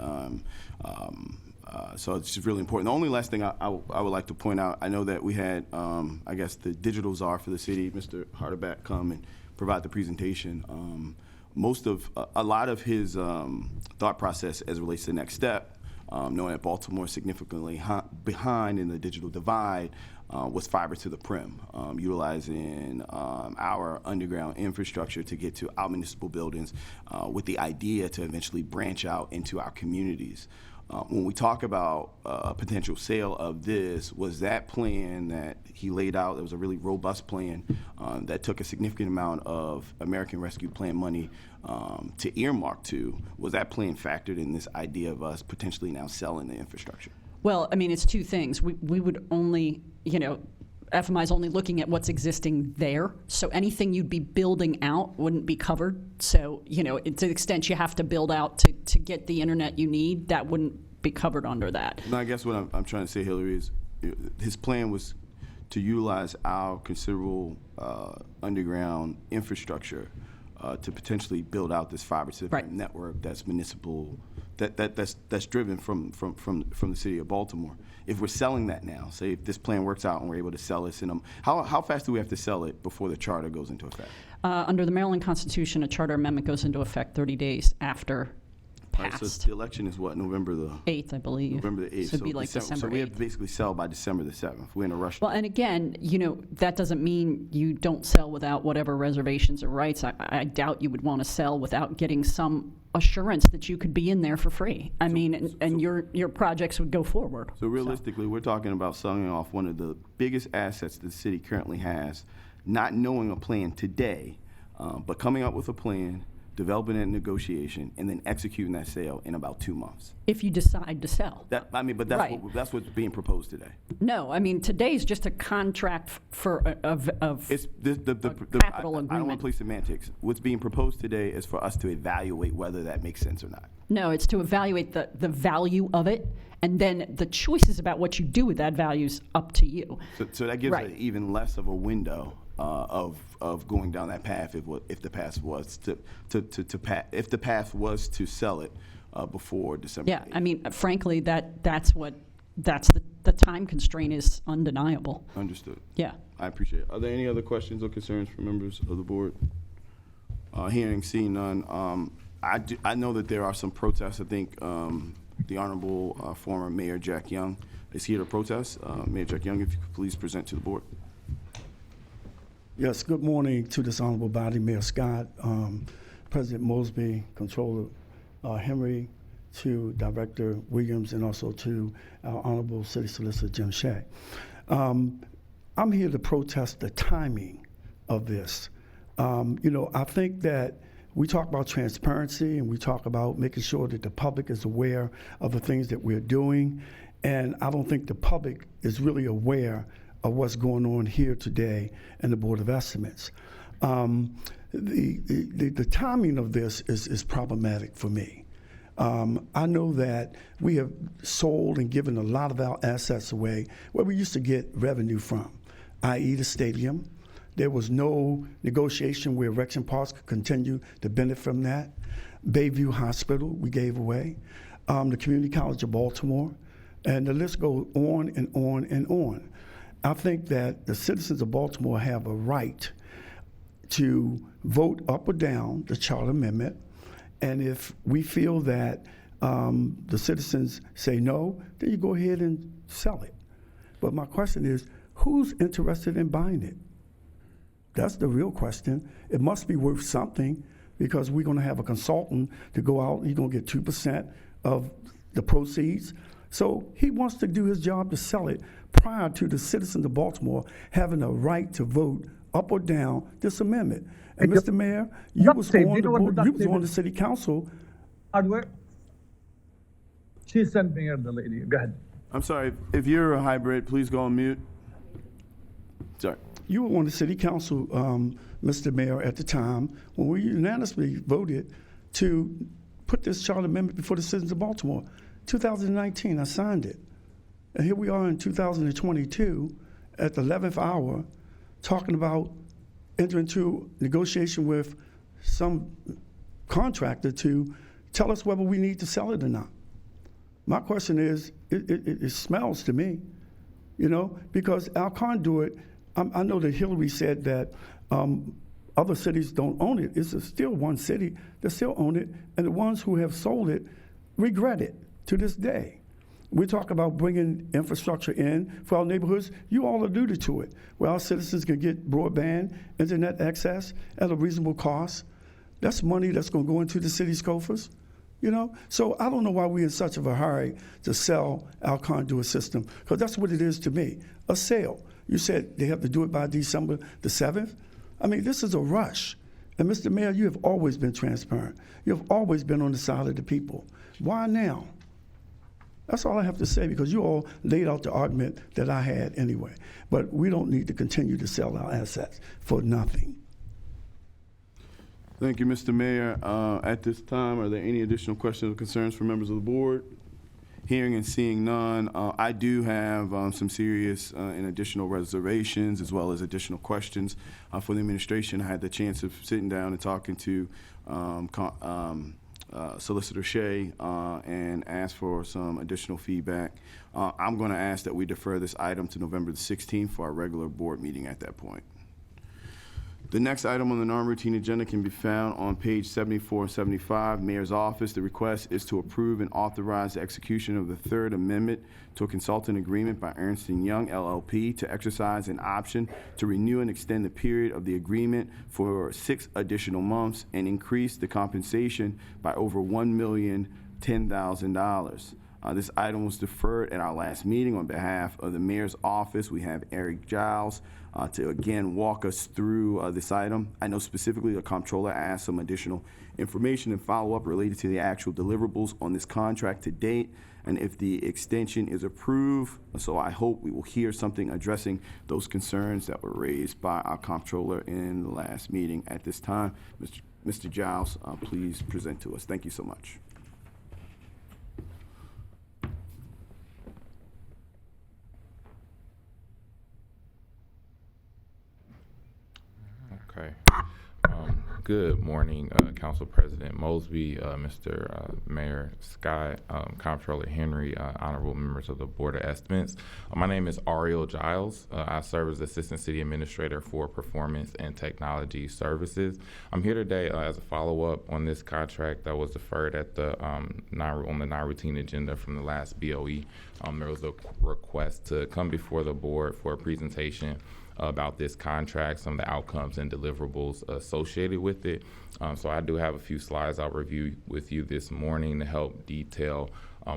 So it's just really important. The only last thing I would like to point out, I know that we had, I guess, the digital czar for the city, Mr. Harderback, come and provide the presentation. A lot of his thought process as it relates to the next step, knowing that Baltimore is significantly behind in the digital divide, was fiber to the prim, utilizing our underground infrastructure to get to our municipal buildings with the idea to eventually branch out into our communities. When we talk about a potential sale of this, was that plan that he laid out, that was a really robust plan that took a significant amount of American Rescue Plan money to earmark to, was that plan factored in this idea of us potentially now selling the infrastructure? Well, I mean, it's two things. We would only, FMI is only looking at what's existing there. So anything you'd be building out wouldn't be covered. So, to the extent you have to build out to get the internet you need, that wouldn't be covered under that. No, I guess what I'm trying to say, Hillary, is his plan was to utilize our considerable underground infrastructure to potentially build out this fiber to the Right. network that's municipal, that's driven from the city of Baltimore. If we're selling that now, say if this plan works out and we're able to sell this in how fast do we have to sell it before the charter goes into effect? Under the Maryland Constitution, a charter amendment goes into effect 30 days after All right, passed. so the election is what, November the 8th, I believe. November the 8th. So it'd be like December So we 8th. have to basically sell by December the 7th. We're in a rush. Well, and again, that doesn't mean you don't sell without whatever reservations or rights. I doubt you would want to sell without getting some assurance that you could be in there for free. I mean, and your projects would go forward. So realistically, we're talking about selling off one of the biggest assets the city currently has, not knowing a plan today, but coming up with a plan, developing a negotiation, and then executing that sale in about 2 months. If you decide to sell. But that's Right. that's what's being proposed today. No, I mean, today's just a contract for It's the capital I don't want agreement. to play semantics. What's being proposed today is for us to evaluate whether that makes sense or not. No, it's to evaluate the value of it, and then the choices about what you do with that value is up to you. So that gives Right. it even less of a window of going down that path if the path was if the path was to sell it before December. Yeah, 8th. I mean, frankly, that's the time constraint is undeniable. Understood. Yeah. I appreciate it. Are there any other questions or concerns from members of the board? Hearing, seeing none. I know that there are some protests. I think the Honorable former Mayor Jack Young is here to protest. Mayor Jack Young, if you could please present to the board. Yes, good morning to this honorable body, Mayor Scott, President Mosby, Controller Henry, to Director Williams, and also to our Honorable City Solicitor Jim Shea. I'm here to protest the timing of this. I think that we talk about transparency and we talk about making sure that the public is aware of the things that we're doing, and I don't think the public is really aware of what's going on here today in the Board of Estimates. The timing of this is problematic for me. I know that we have sold and given a lot of our assets away where we used to get revenue from, i.e. the stadium. There was no negotiation where Rexham Parks could continue to benefit from that. Bayview Hospital we gave away, the Community College of Baltimore, and the list goes on and on and on. I think that the citizens of Baltimore have a right to vote up or down the Charter Amendment, and if we feel that the citizens say no, then you go ahead and sell it. But my question is, who's interested in buying it? That's the real question. It must be worth something, because we're going to have a consultant to go out, he's going to get 2% of the proceeds. So he wants to do his job to sell it prior to the citizens of Baltimore having a right to vote up or down this amendment. And Mr. Mayor, you was on the city council. She sent me here, the lady. Go ahead. I'm sorry, if you're a hybrid, please go on mute. Sorry. You were on the city council, Mr. Mayor, at the time when we unanimously voted to put this charter amendment before the citizens of Baltimore. 2019, I signed it. And here we are in 2022 at the 11th hour talking about entering into negotiation with some contractor to tell us whether we need to sell it or not. My question is, it smells to me, because our conduit, I know that Hillary said that other cities don't own it. It's still one city that still own it, and the ones who have sold it regret it to this day. We talk about bringing infrastructure in for our neighborhoods. You all alluded to it, where our citizens can get broadband, internet access at a reasonable cost. That's money that's going to go into the city's coffers, So I don't know why we're in such of a hurry to sell our conduit system, because that's what it is to me, a sale. You said they have to do it by December the 7th. I mean, this is a rush. And Mr. Mayor, you have always been transparent. You have always been on the side of the people. Why now? That's all I have to say, because you all laid out the argument that I had anyway. But we don't need to continue to sell our assets for nothing. Thank you, Mr. Mayor. At this time, are there any additional questions or concerns from members of the board? Hearing and seeing none, I do have some serious and additional reservations as well as additional questions for the administration. I had the chance of sitting down and talking to Solicitor Shea and asked for some additional feedback. I'm going to ask that we defer this item to November the 16th for our regular board meeting at that point. The next item on the non-routine agenda can be found on page 74 and 75, Mayor's Office. The request is to approve and authorize the execution of the Third Amendment to a consultant agreement by Ernst & Young LLP to exercise an option to renew and extend the period of the agreement for 6 additional months and increase the compensation by over $1,010,000. This item was deferred at our last meeting. On behalf of the Mayor's Office, we have Eric Giles to again walk us through this item. I know specifically the comptroller asked some additional information and follow-up related to the actual deliverables on this contract to date, and if the extension is approved. So I hope we will hear something addressing those concerns that were raised by our comptroller in the last meeting. At this time, Mr. Giles, please present to us. Thank you so much. Okay. Good morning, Council President Mosby, Mr. Mayor Scott, Comptroller Henry, honorable members of the Board of Estimates. My name is Ariel Giles. I serve as Assistant City Administrator for Performance and Technology Services. I'm here today as a follow-up on this contract that was deferred at the on the non-routine agenda from the last BOE. There was a request to come before the board for a presentation about this contract, some of the outcomes and deliverables associated with it. So I do have a few slides I'll review with you this morning to help detail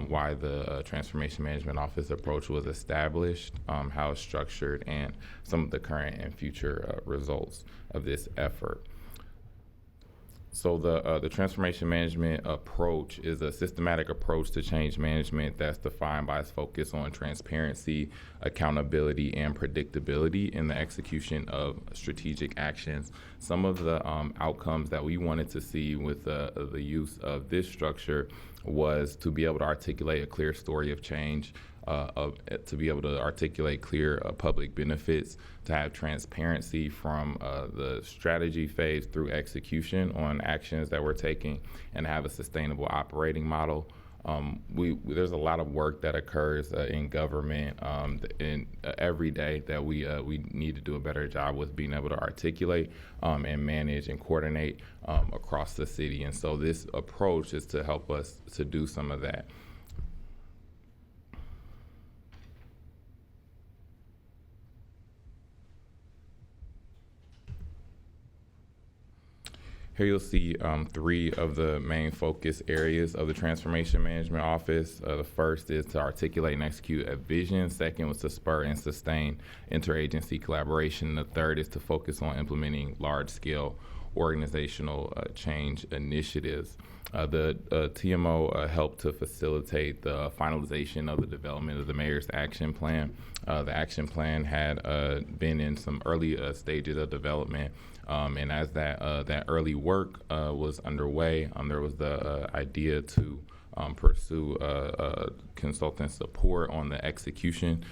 why the Transformation Management Office approach was established, how it's structured, and some of the current and future results of this effort. So the transformation management approach is a systematic approach to change management that's defined by its focus on transparency, accountability, and predictability in the execution of strategic actions. Some of the outcomes that we wanted to see with the use of this structure was to be able to articulate a clear story of change, to be able to articulate clear public benefits, to have transparency from the strategy phase through execution on actions that we're taking, and have a sustainable operating model. There's a lot of work that occurs in government every day that we need to do a better job with being able to articulate and manage and coordinate across the city. And so this approach is to help us to do some of that. Here you'll see 3 of the main focus areas of the Transformation Management Office. The first is to articulate and execute a vision. Second was to spur and sustain interagency collaboration. The third is to focus on implementing large-scale organizational change initiatives. The TMO helped to facilitate the finalization of the development of the Mayor's Action Plan. The action plan had been in some early stages of development, and as that early work was underway, there was the idea to pursue consultant support on the execution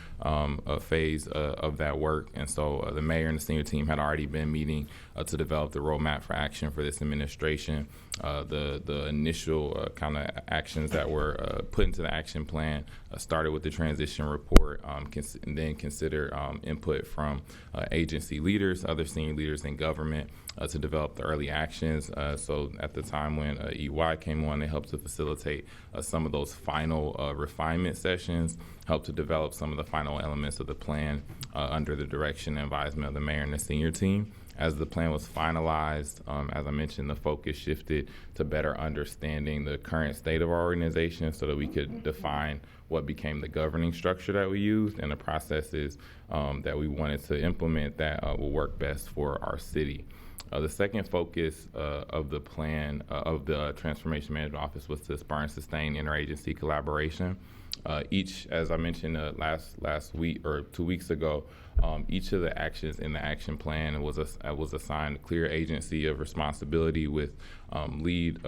phase of that work. And so the mayor and the senior team had already been meeting to develop the roadmap for action for this administration. The initial kind of actions that were put into the action plan started with the transition report, and then considered input from agency leaders, other senior leaders in government, to develop the early actions. So at the time when EY came on, they helped to facilitate some of those final refinement sessions, helped to develop some of the final elements of the plan under the direction and advisement of the mayor and the senior team. As the plan was finalized, as I mentioned, the focus shifted to better understanding the current state of our organization so that we could define what became the governing structure that we used and the processes that we wanted to implement that will work best for our city. The second focus of the plan of the Transformation Management Office was to spur and sustain interagency collaboration. Each, as I mentioned last week or 2 weeks ago, Each of the actions in the action plan was assigned a clear agency of responsibility with lead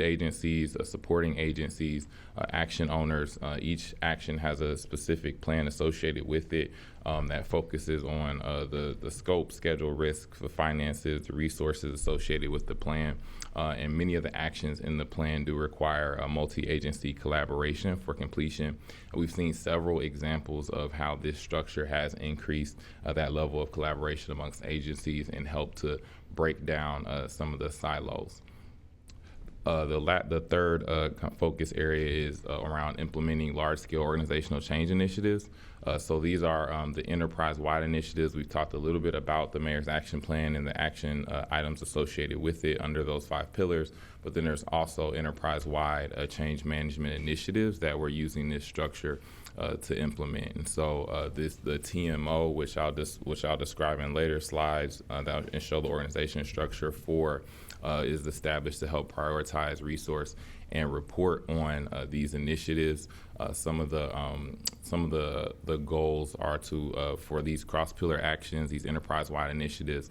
agencies, supporting agencies, action owners. Each action has a specific plan associated with it that focuses on the scope, schedule, risk, the finances, the resources associated with the plan. And many of the actions in the plan do require a multi-agency collaboration for completion. We've seen several examples of how this structure has increased that level of collaboration amongst agencies and helped to break down some of the silos. The third focus area is around implementing large-scale organizational change initiatives. So these are the enterprise-wide initiatives. We've talked a little bit about the mayor's action plan and the action items associated with it under those 5 pillars, but then there's also enterprise-wide change management initiatives that we're using this structure to implement. And so the TMO, which I'll describe in later slides and show the organization structure for, is established to help prioritize, resource, and report on these initiatives. Some of the goals are to for these cross-pillar actions, these enterprise-wide initiatives,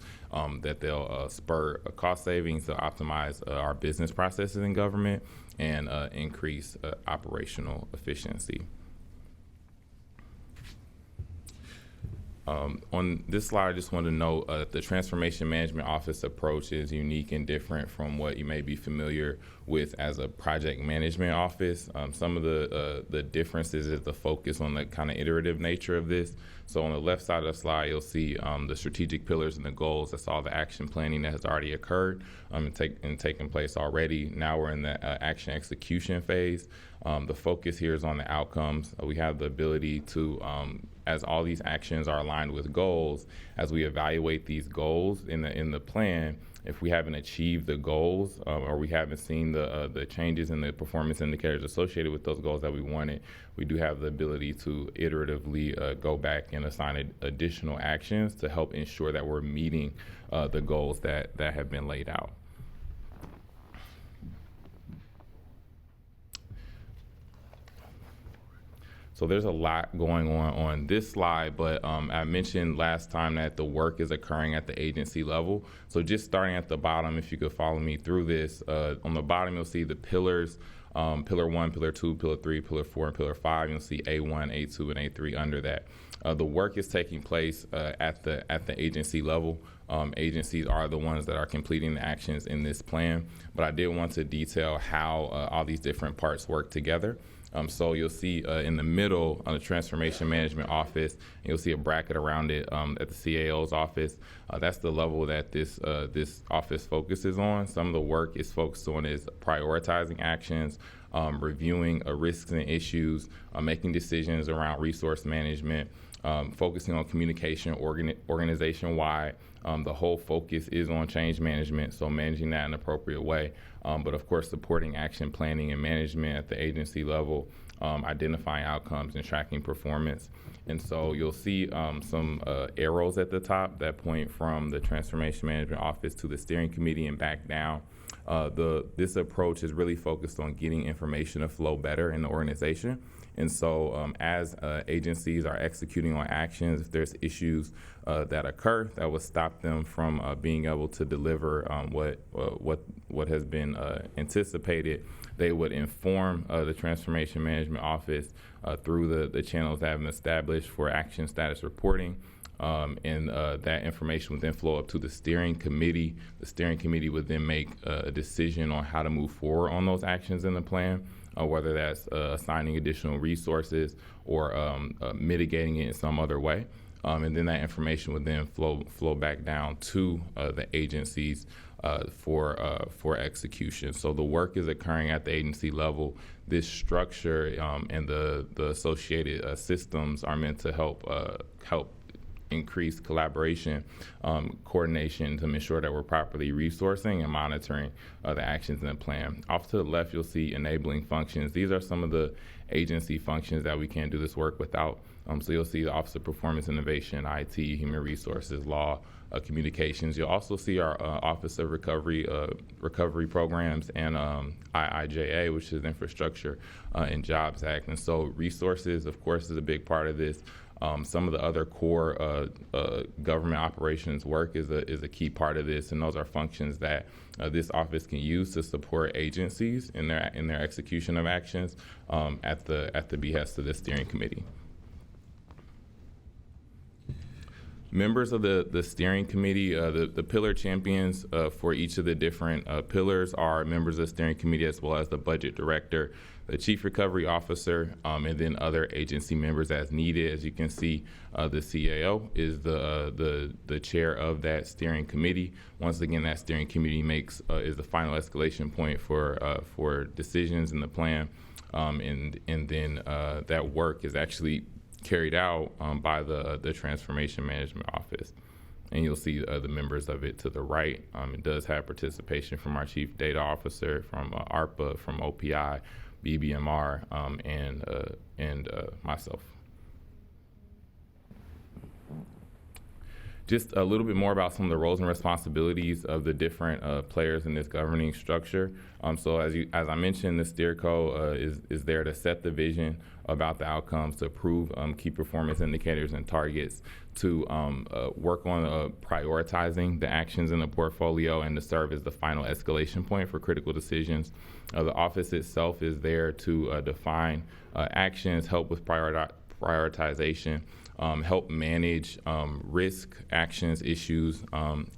that they'll spur cost savings to optimize our business processes in government and increase operational efficiency. On this slide, I just want to note that the Transformation Management Office approach is unique and different from what you may be familiar with as a project management office. Some of the differences is the focus on the kind of iterative nature of this. So on the left side of the slide, you'll see the strategic pillars and the goals. That's all the action planning that has already occurred and taken place already. Now we're in the action execution phase. The focus here is on the outcomes. We have the ability to, as all these actions are aligned with goals, as we evaluate these goals in the plan, if we haven't achieved the goals or we haven't seen the changes in the performance indicators associated with those goals that we wanted, we do have the ability to iteratively go back and assign additional actions to help ensure that we're meeting the goals that have been laid out. So there's a lot going on this slide, but I mentioned last time that the work is occurring at the agency level. So just starting at the bottom, if you could follow me through this, on the bottom you'll see the pillars, Pillar 1, Pillar 2, Pillar 3, Pillar 4, and Pillar 5. You'll see A1, A2, and A3 under that. The work is taking place at the agency level. Agencies are the ones that are completing the actions in this plan, but I did want to detail how all these different parts work together. So you'll see in the middle on the Transformation Management Office, and you'll see a bracket around it at the CAO's office. That's the level that this office focuses on. Some of the work is focused on is prioritizing actions, reviewing risks and issues, making decisions around resource management, focusing on communication organization-wide. The whole focus is on change management, so managing that in an appropriate way. But of course, supporting action planning and management at the agency level, identifying outcomes and tracking performance. And so you'll see some arrows at the top that point from the Transformation Management Office to the steering committee and back down. This approach is really focused on getting information to flow better in the organization. And so as agencies are executing on actions, if there's issues that occur that will stop them from being able to deliver what has been anticipated, they would inform the Transformation Management Office through the channels that have been established for action status reporting. And that information would then flow up to the steering committee. The steering committee would then make a decision on how to move forward on those actions in the plan, whether that's assigning additional resources or mitigating it in some other way. And then that information would then flow back down to the agencies for execution. So the work is occurring at the agency level. This structure and the associated systems are meant to help increase collaboration, coordination to ensure that we're properly resourcing and monitoring the actions in the plan. Off to the left, you'll see enabling functions. These are some of the agency functions that we can't do this work without. So you'll see the Office of Performance Innovation, IT, Human Resources, Law, communications. You'll also see our Office of Recovery Programs and IIJA, which is Infrastructure and Jobs Act. And so resources, of course, is a big part of this. Some of the other core government operations work is a key part of this, and those are functions that this office can use to support agencies in their execution of actions at the behest of the steering committee. Members of the steering committee, the pillar champions for each of the different pillars are members of the steering committee, as well as the budget director, the chief recovery officer, and then other agency members as needed. As you can see, the CAO is the chair of that steering committee. Once again, that steering committee is the final escalation point for decisions in the plan, and then that work is actually carried out by the Transformation Management Office. And you'll see the members of it to the right. It does have participation from our Chief Data Officer, from ARPA, from OPI, BBMR, and myself. Just a little bit more about some of the roles and responsibilities of the different players in this governing structure. So as I mentioned, the SteerCo is there to set the vision about the outcomes, to approve key performance indicators and targets, to work on prioritizing the actions in the portfolio, and to serve as the final escalation point for critical decisions. The office itself is there to define actions, help with prioritization, help manage risk, actions, issues,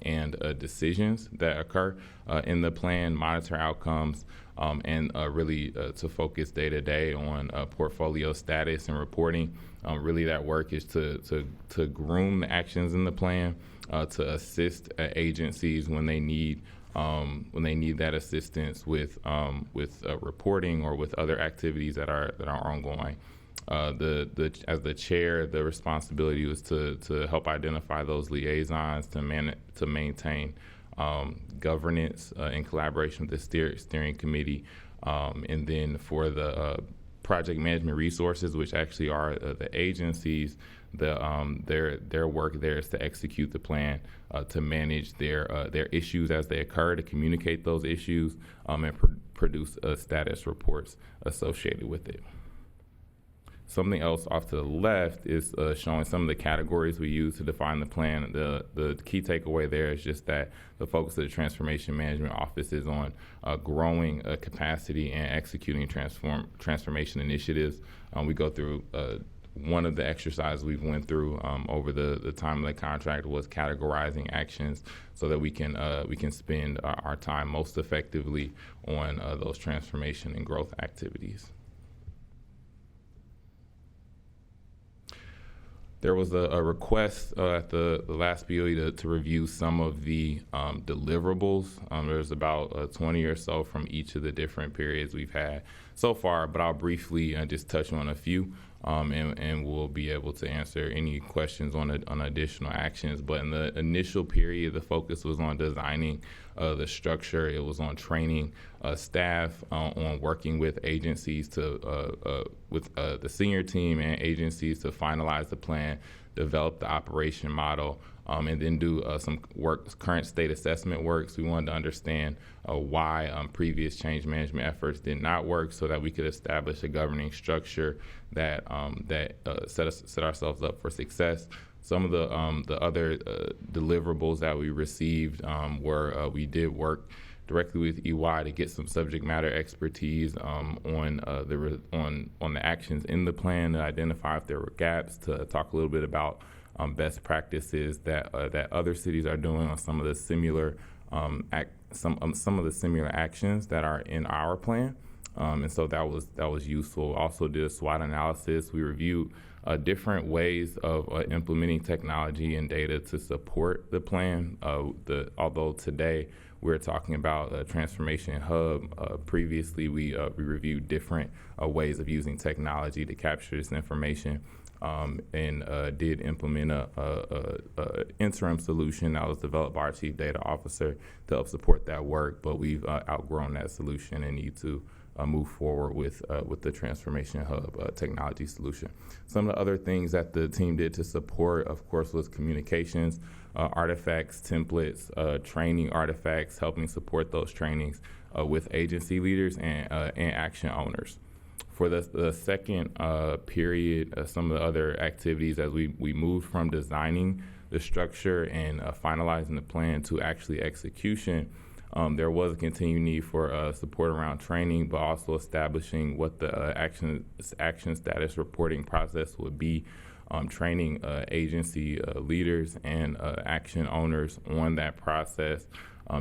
and decisions that occur in the plan, monitor outcomes, and really to focus day to day on portfolio status and reporting. Really, that work is to groom the actions in the plan, to assist agencies when they need that assistance with reporting or with other activities that are ongoing. As the chair, the responsibility was to help identify those liaisons, to maintain governance in collaboration with the steering committee, and then for the project management resources, which actually are the agencies, their work there is to execute the plan, to manage their issues as they occur, to communicate those issues, and produce status reports associated with it. Something else off to the left is showing some of the categories we use to define the plan. The key takeaway there is just that the focus of the Transformation Management Office is on growing capacity and executing transformation initiatives. We go through one of the exercises we've went through over the time of the contract was categorizing actions so that we can spend our time most effectively on those transformation and growth activities. There was a request at the last BOE to review some of the deliverables. There's about 20 or so from each of the different periods we've had so far, but I'll briefly just touch on a few, and we'll be able to answer any questions on additional actions. But in the initial period, the focus was on designing the structure. It was on training staff, on working with agencies with the senior team and agencies to finalize the plan, develop the operation model, and then do some current state assessment work. So we wanted to understand why previous change management efforts did not work, so that we could establish a governing structure that set ourselves up for success. Some of the other deliverables that we received were we did work directly with EY to get some subject matter expertise on the actions in the plan, to identify if there were gaps, to talk a little bit about best practices that other cities are doing on some of the similar some of the similar actions that are in our plan, and so that was useful. Also did a SWOT analysis. We reviewed different ways of implementing technology and data to support the plan. Although today we're talking about a transformation hub, previously we reviewed different ways of using technology to capture this information, and did implement a interim solution that was developed by our Chief Data Officer to help support that work. But we've outgrown that solution and need to move forward with the Transformation Hub technology solution. Some of the other things that the team did to support, of course, was communications, artifacts, templates, training artifacts, helping support those trainings with agency leaders and action owners. For the second period, some of the other activities as we moved from designing the structure and finalizing the plan to actually execution, there was a continued need for support around training, but also establishing what the action status reporting process would be, training agency leaders and action owners on that process,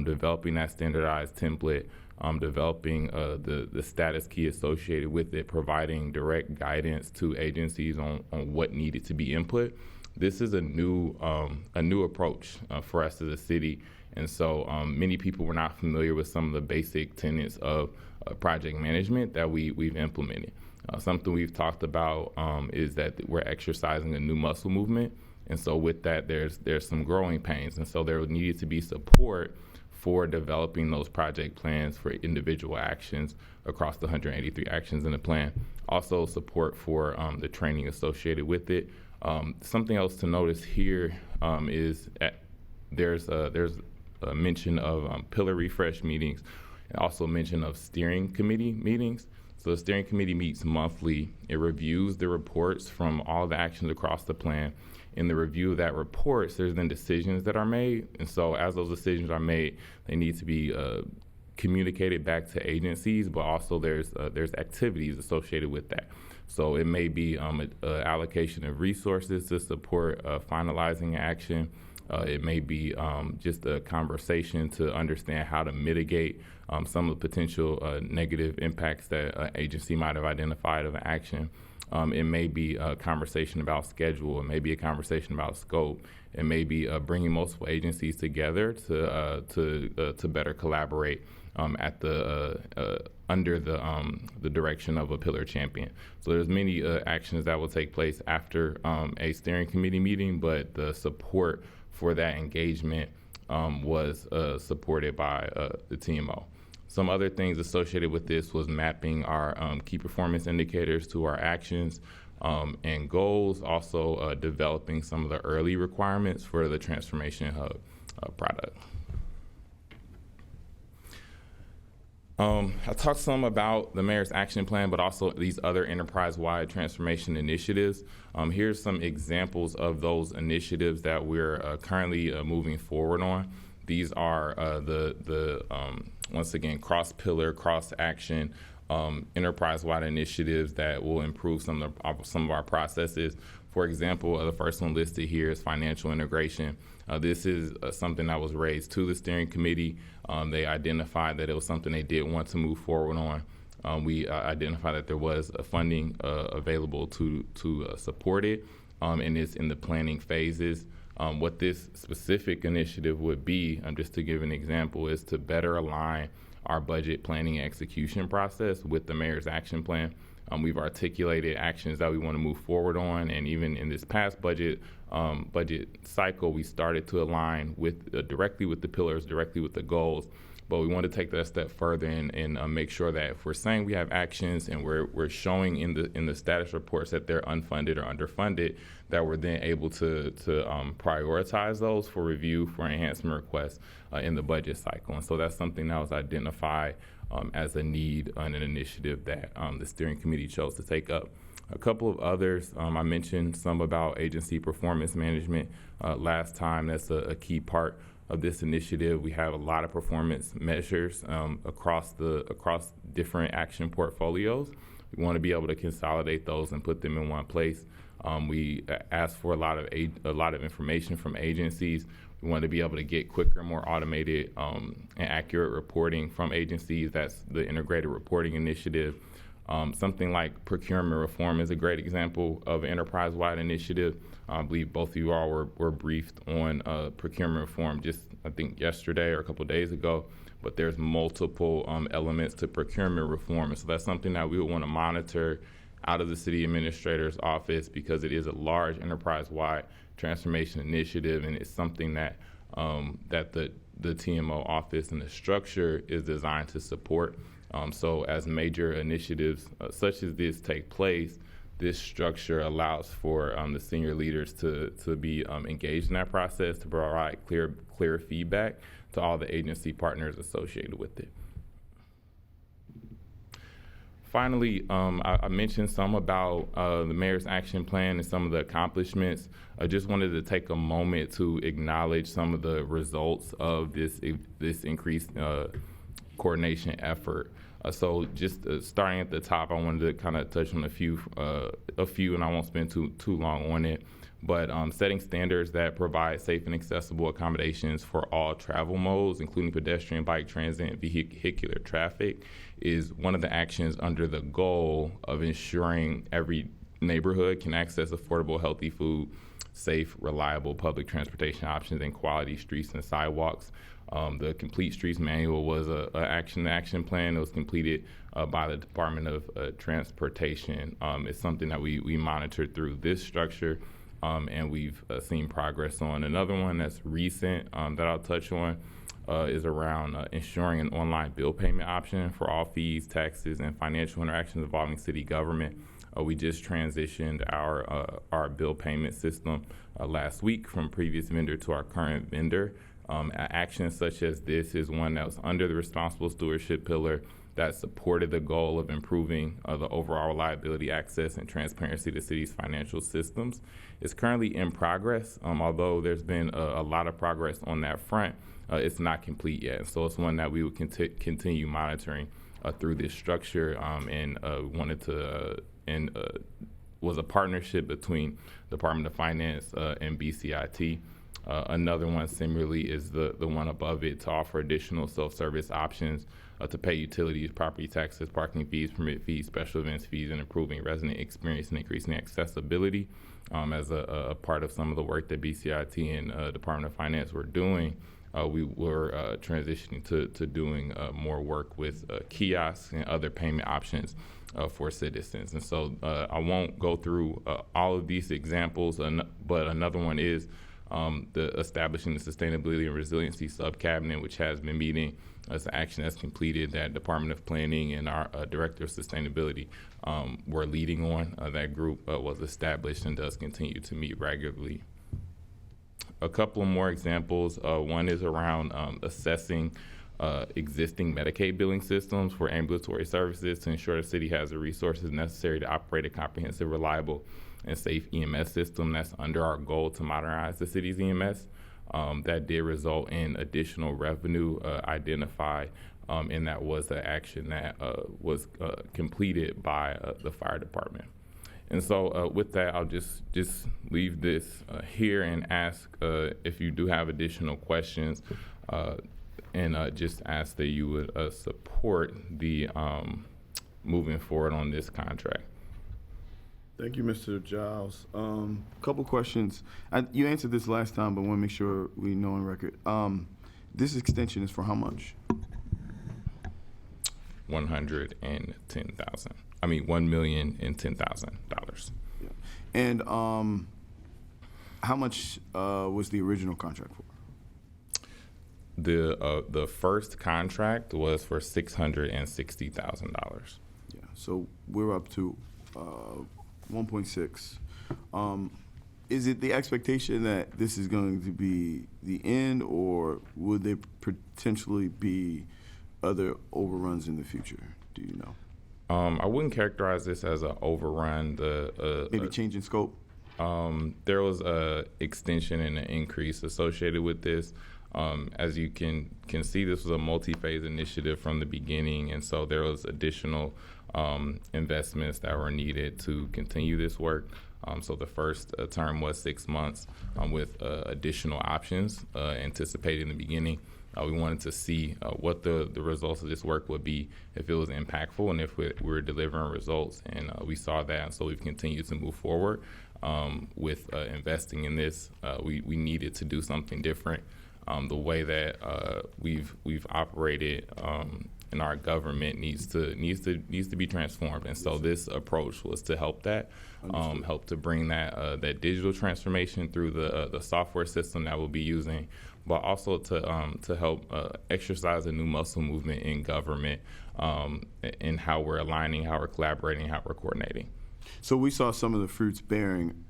developing that standardized template, developing the status key associated with it, providing direct guidance to agencies on what needed to be input. This is a new approach for us as a city. And so many people were not familiar with some of the basic tenets of project management that we've implemented. Something we've talked about is that we're exercising a new muscle movement. And so with that, there's some growing pains. And so there needed to be support for developing those project plans for individual actions across the 183 actions in the plan. Also support for the training associated with it. Something else to notice here is there's a mention of pillar refresh meetings, and also mention of steering committee meetings. So the steering committee meets monthly. It reviews the reports from all the actions across the plan. In the review of that reports, there's then decisions that are made. And so as those decisions are made, they need to be communicated back to agencies, but also there's activities associated with that. So it may be an allocation of resources to support finalizing action. It may be just a conversation to understand how to mitigate some of the potential negative impacts that an agency might have identified of an action. It may be a conversation about schedule. It may be a conversation about scope. It may be bringing multiple agencies together to better collaborate at under the direction of a pillar champion. So there's many actions that will take place after a steering committee meeting, but the support for that engagement was supported by the TMO. Some other things associated with this was mapping our key performance indicators to our actions and goals, also developing some of the early requirements for the Transformation Hub product. I talked some about the mayor's action plan, but also these other enterprise-wide transformation initiatives. Here's some examples of those initiatives that we're currently moving forward on. These are once again, cross-pillar, cross-action, enterprise-wide initiatives that will improve some of our processes. For example, the first one listed here is financial integration. This is something that was raised to the steering committee. They identified that it was something they did want to move forward on. We identified that there was funding available to support it, and it's in the planning phases. What this specific initiative would be, just to give an example, is to better align our budget planning and execution process with the mayor's action plan. We've articulated actions that we want to move forward on, and even in this past budget cycle, we started to align with directly with the pillars, directly with the goals. But we want to take that a step further and make sure that if we're saying we have actions and we're showing in the status reports that they're unfunded or underfunded, that we're then able to prioritize those for review for enhancement requests in the budget cycle. And so that's something that was identified as a need and an initiative that the steering committee chose to take up. A couple of others, I mentioned some about agency performance management last time. That's a key part of this initiative. We have a lot of performance measures across different action portfolios. We want to be able to consolidate those and put them in one place. We ask for a lot of information from agencies. We want to be able to get quicker, more automated and accurate reporting from agencies. That's the integrated reporting initiative. Something like procurement reform is a great example of an enterprise-wide initiative. I believe both of you all were briefed on procurement reform just, I think, yesterday or a couple of days ago, but there's multiple elements to procurement reform. And so that's something that we would want to monitor out of the city administrator's office, because it is a large enterprise-wide transformation initiative, and it's something that that the TMO office and the structure is designed to support. So as major initiatives such as this take place, this structure allows for the senior leaders to be engaged in that process, to provide clear feedback to all the agency partners associated with it. Finally, I mentioned some about the mayor's action plan and some of the accomplishments. I just wanted to take a moment to acknowledge some of the results of this increased coordination effort. So just starting at the top, I wanted to kind of touch on a few, and I won't spend too long on it. But setting standards that provide safe and accessible accommodations for all travel modes, including pedestrian, bike, transit, and vehicular traffic, is one of the actions under the goal of ensuring every neighborhood can access affordable, healthy food, safe, reliable public transportation options, and quality streets and sidewalks. The Complete Streets Manual was an action plan that was completed by the Department of Transportation. It's something that we monitored through this structure, and we've seen progress on. Another one that's recent that I'll touch on is around ensuring an online bill payment option for all fees, taxes, and financial interactions involving city government. We just transitioned our bill payment system last week from previous vendor to our current vendor. Actions such as this is one that was under the responsible stewardship pillar that supported the goal of improving the overall reliability, access, and transparency to the city's financial systems. It's currently in progress, although there's been a lot of progress on that front. It's not complete yet, so it's one that we would continue monitoring through this structure, and wanted to was a partnership between Department of Finance and BCIT. Another one similarly is the one above it, to offer additional self-service options to pay utilities, property taxes, parking fees, permit fees, special events fees, and improving resident experience and increasing accessibility. As a part of some of the work that BCIT and Department of Finance were doing, we were transitioning to doing more work with kiosks and other payment options for citizens. And so I won't go through all of these examples, but another one is the establishing the Sustainability and Resiliency Subcabinet, which has been meeting as an action that's completed that Department of Planning and our Director of Sustainability were leading on. That group was established and does continue to meet regularly. A couple of more examples. One is around assessing existing Medicaid billing systems for ambulatory services to ensure the city has the resources necessary to operate a comprehensive, reliable, and safe EMS system. That's under our goal to modernize the city's EMS. That did result in additional revenue identified, and that was the action that was completed by the fire department. And so with that, I'll just leave this here and ask if you do have additional questions, and just ask that you would support the moving forward on this contract. Thank you, Mr. Giles. Couple questions. You answered this last time, but want to make sure we know on record. This extension is for how much? $110,000. I mean, $1,010,000. Yeah. And how much was the original contract for? The first contract was for $660,000. Yeah. So we're up to 1.6. Is it the expectation that this is going to be the end, or would there potentially be other overruns in the future? Do you know? I wouldn't characterize this as an overrun. Maybe change in scope? There was a extension and an increase associated with this. As you can see, this was a multi-phase initiative from the beginning, and so there was additional investments that were needed to continue this work. So the first term was 6 months with additional options anticipated in the beginning. We wanted to see what the results of this work would be, if it was impactful, and if we were delivering results. And we saw that, and so we've continued to move forward with investing in this. We needed to do something different. The way that we've operated in our government needs to be transformed. And so this approach was to help that, help to bring that digital transformation through the software system that we'll be using, but also to help exercise a new muscle movement in government, in how we're aligning, how we're collaborating, how we're coordinating. So we saw some of the fruits bearing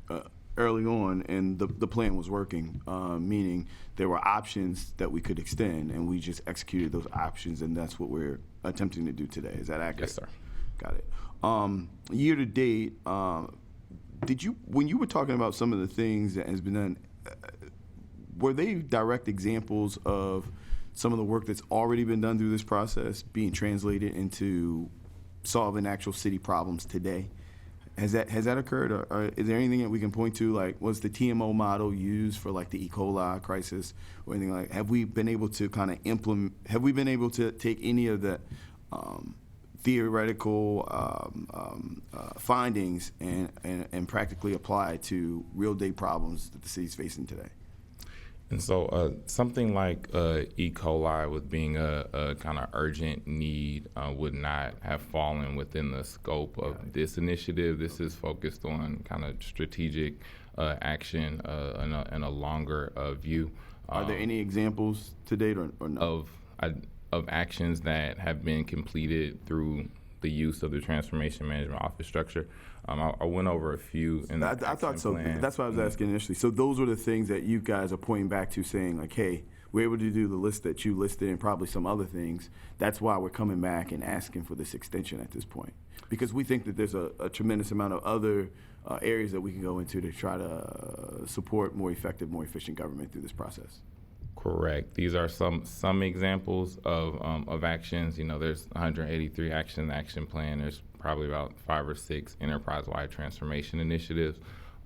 early on, and the plan was working, meaning there were options that we could extend, and we just executed those options, and that's what we're attempting to do today. Is that accurate? Yes, sir. Got it. Year to date, when you were talking about some of the things that has been done, were they direct examples of some of the work that's already been done through this process being translated into solving actual city problems today? Has that occurred, or is there anything that we can point to? Like, was the TMO model used for like the E. coli crisis or anything like? Have we been able to kind of implement? Have we been able to take any of the theoretical findings and practically apply to real day problems that the city's facing today? And so something like E. coli with being a kind of urgent need would not have fallen within the scope of this initiative. This is focused on kind of strategic action and a longer view. Are there any examples to date or no? Of actions that have been completed through the use of the Transformation Management Office structure? I went over a few in the I thought so. plan. That's why I was asking initially. So those were the things that you guys are pointing back to, saying like, hey, we're able to do the list that you listed and probably some other things. That's why we're coming back and asking for this extension at this point, because we think that there's a tremendous amount of other areas that we can go into to try to support more effective, more efficient government through this process. Correct. These are some examples of actions. You know, there's 183 action plan. There's probably about 5 or 6 enterprise-wide transformation initiatives,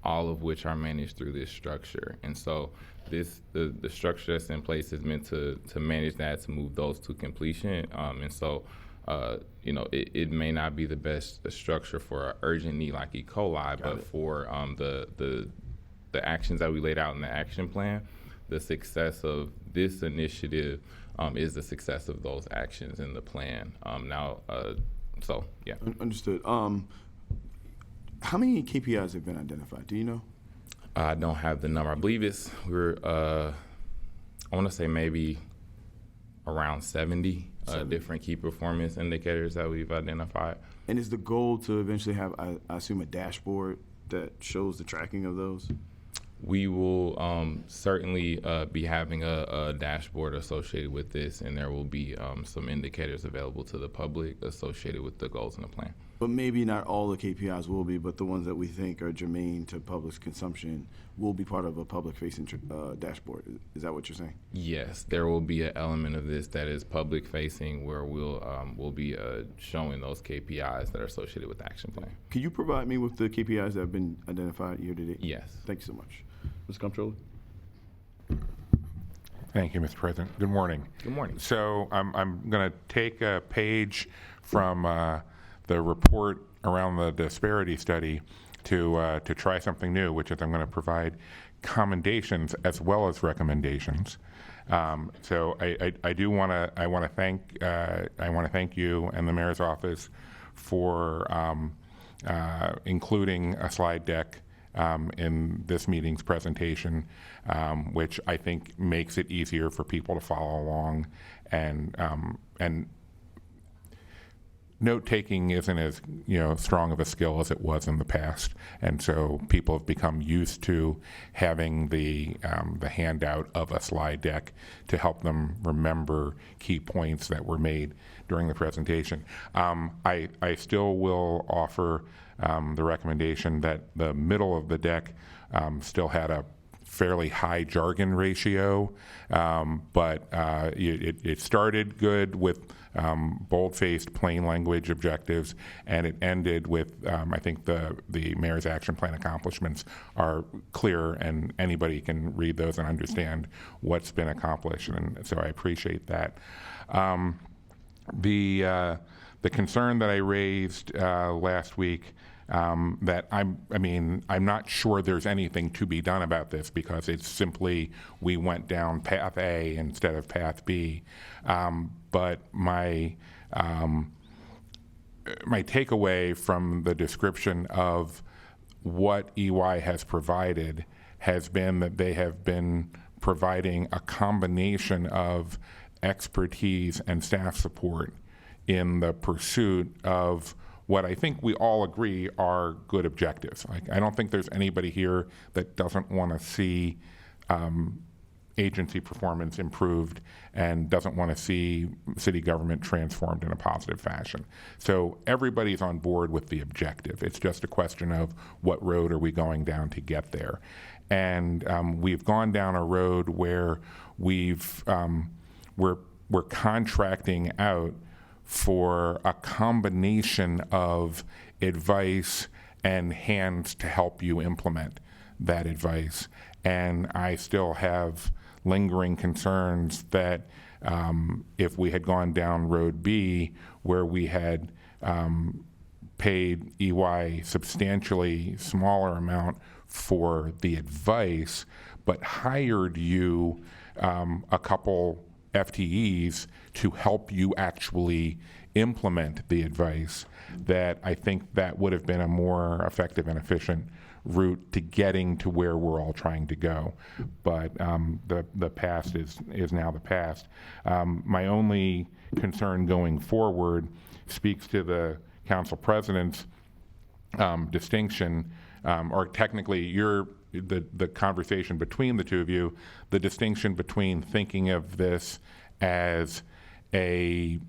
all of which are managed through this structure. And so the structure that's in place is meant to manage that, to move those to completion. And so, you know, it may not be the best structure for an urgent need like E. coli, but for the actions that we laid out in the action plan, the success of this initiative is the success of those actions in the plan. So, yeah. Understood. How many KPIs have been identified? Do you know? I don't have the number. I believe I want to say maybe around 70 different key performance indicators that we've identified. And is the goal to eventually have, I assume, a dashboard that shows the tracking of those? We will certainly be having a dashboard associated with this, and there will be some indicators available to the public associated with the goals in the plan. But maybe not all the KPIs will be, but the ones that we think are germane to public consumption will be part of a public-facing dashboard. Is that what you're saying? Yes, there will be an element of this that is public-facing, where we'll be showing those KPIs that are associated with the action plan. Can you provide me with the KPIs that have been identified year to date? Yes. Thank you so much. Mr. Comptroller? Thank you, Mr. President. Good morning. Good morning. So I'm going to take a page from the report around the disparity study to try something new, which is I'm going to provide commendations as well as recommendations. So I want to thank you and the mayor's office for including a slide deck in this meeting's presentation, which I think makes it easier for people to follow along, and note-taking isn't as strong of a skill as it was in the past, and so people have become used to having the handout of a slide deck to help them remember key points that were made during the presentation. I still will offer the recommendation that the middle of the deck still had a fairly high jargon ratio, but it started good with bold-faced, plain language objectives, and it ended with, I think the mayor's action plan accomplishments are clear, and anybody can read those and understand what's been accomplished, and so I appreciate that. The concern that I raised last week, that I'm not sure there's anything to be done about this, because it's simply we went down path A instead of path B. But my my takeaway from the description of what EY has provided has been that they have been providing a combination of expertise and staff support in the pursuit of what I think we all agree are good objectives. Like, I don't think there's anybody here that doesn't want to see agency performance improved and doesn't want to see city government transformed in a positive fashion. So everybody's on board with the objective. It's just a question of what road are we going down to get there. And we've gone down a road where we're contracting out for a combination of advice and hands to help you implement that advice. And I still have lingering concerns that if we had gone down road B, where we had paid EY substantially smaller amount for the advice, but hired you a couple FTEs to help you actually implement the advice, that I think that would have been a more effective and efficient route to getting to where we're all trying to go. But the past is now the past. My only concern going forward speaks to the council president's distinction, or technically the conversation between the two of you, the distinction between thinking of this as a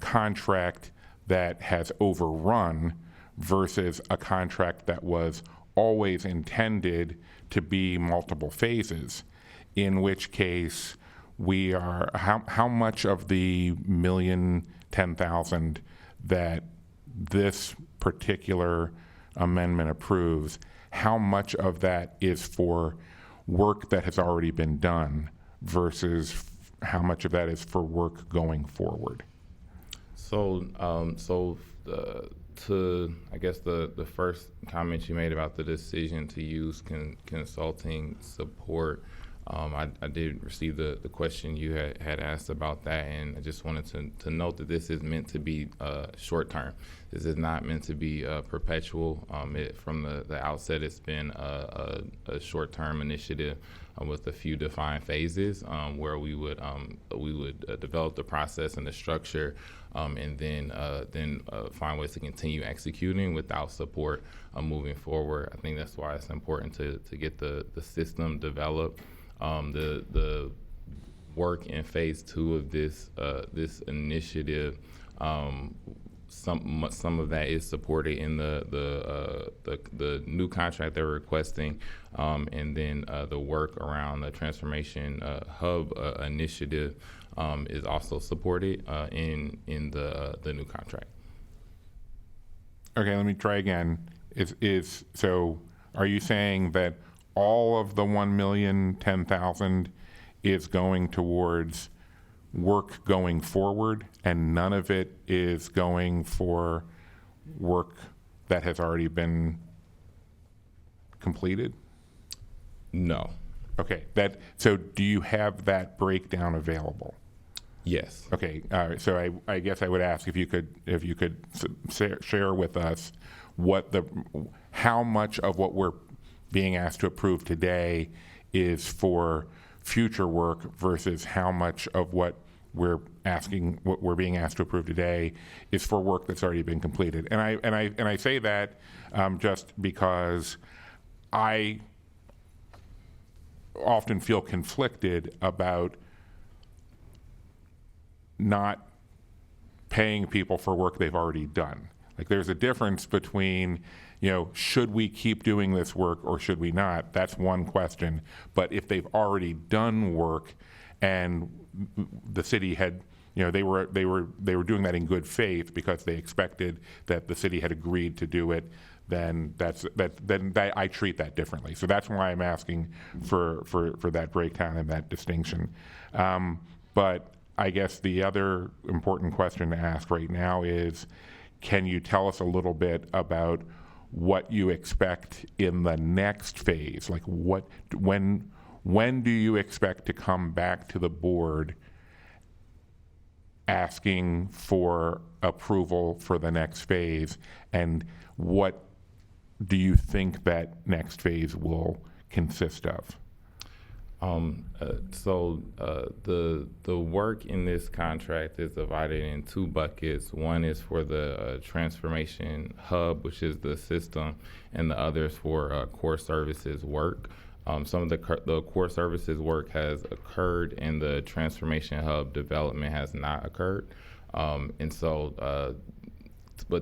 contract that has overrun versus a contract that was always intended to be multiple phases, in which case we are, how much of the $1,010,000 that this particular amendment approves, how much of that is for work that has already been done versus how much of that is for work going forward? So, to I guess the first comment you made about the decision to use consulting support, I did receive the question you had asked about that, and I just wanted to note that this is meant to be short term. This is not meant to be perpetual. From the outset, it's been a short term initiative with a few defined phases where we would develop the process and the structure, and then find ways to continue executing without support moving forward. I think that's why it's important to get the system developed. The work in phase 2 of this initiative, some of that is supported in the new contract they're requesting, and then the work around the transformation hub initiative is also supported in the new contract. Okay, let me try again. So are you saying that all of the $1,010,000 is going towards work going forward, and none of it is going for work that has already been completed? No. Okay. So do you have that breakdown available? Yes. Okay. All right. So I guess I would ask if you could share with us how much of what we're being asked to approve today is for future work versus how much of what we're being asked to approve today is for work that's already been completed. And I say that just because I often feel conflicted about not paying people for work they've already done. Like, there's a difference between, should we keep doing this work or should we not? That's one question. But if they've already done work and the city had, they were doing that in good faith because they expected that the city had agreed to do it, then I treat that differently. So that's why I'm asking for that breakdown and that distinction. But I guess the other important question to ask right now is, can you tell us a little bit about what you expect in the next phase? Like, when do you expect to come back to the board asking for approval for the next phase, and what do you think that next phase will consist of? The work in this contract is divided in two buckets. One is for the transformation hub, which is the system, and the other is for core services work. Some of the core services work has occurred, and the transformation hub development has not occurred. But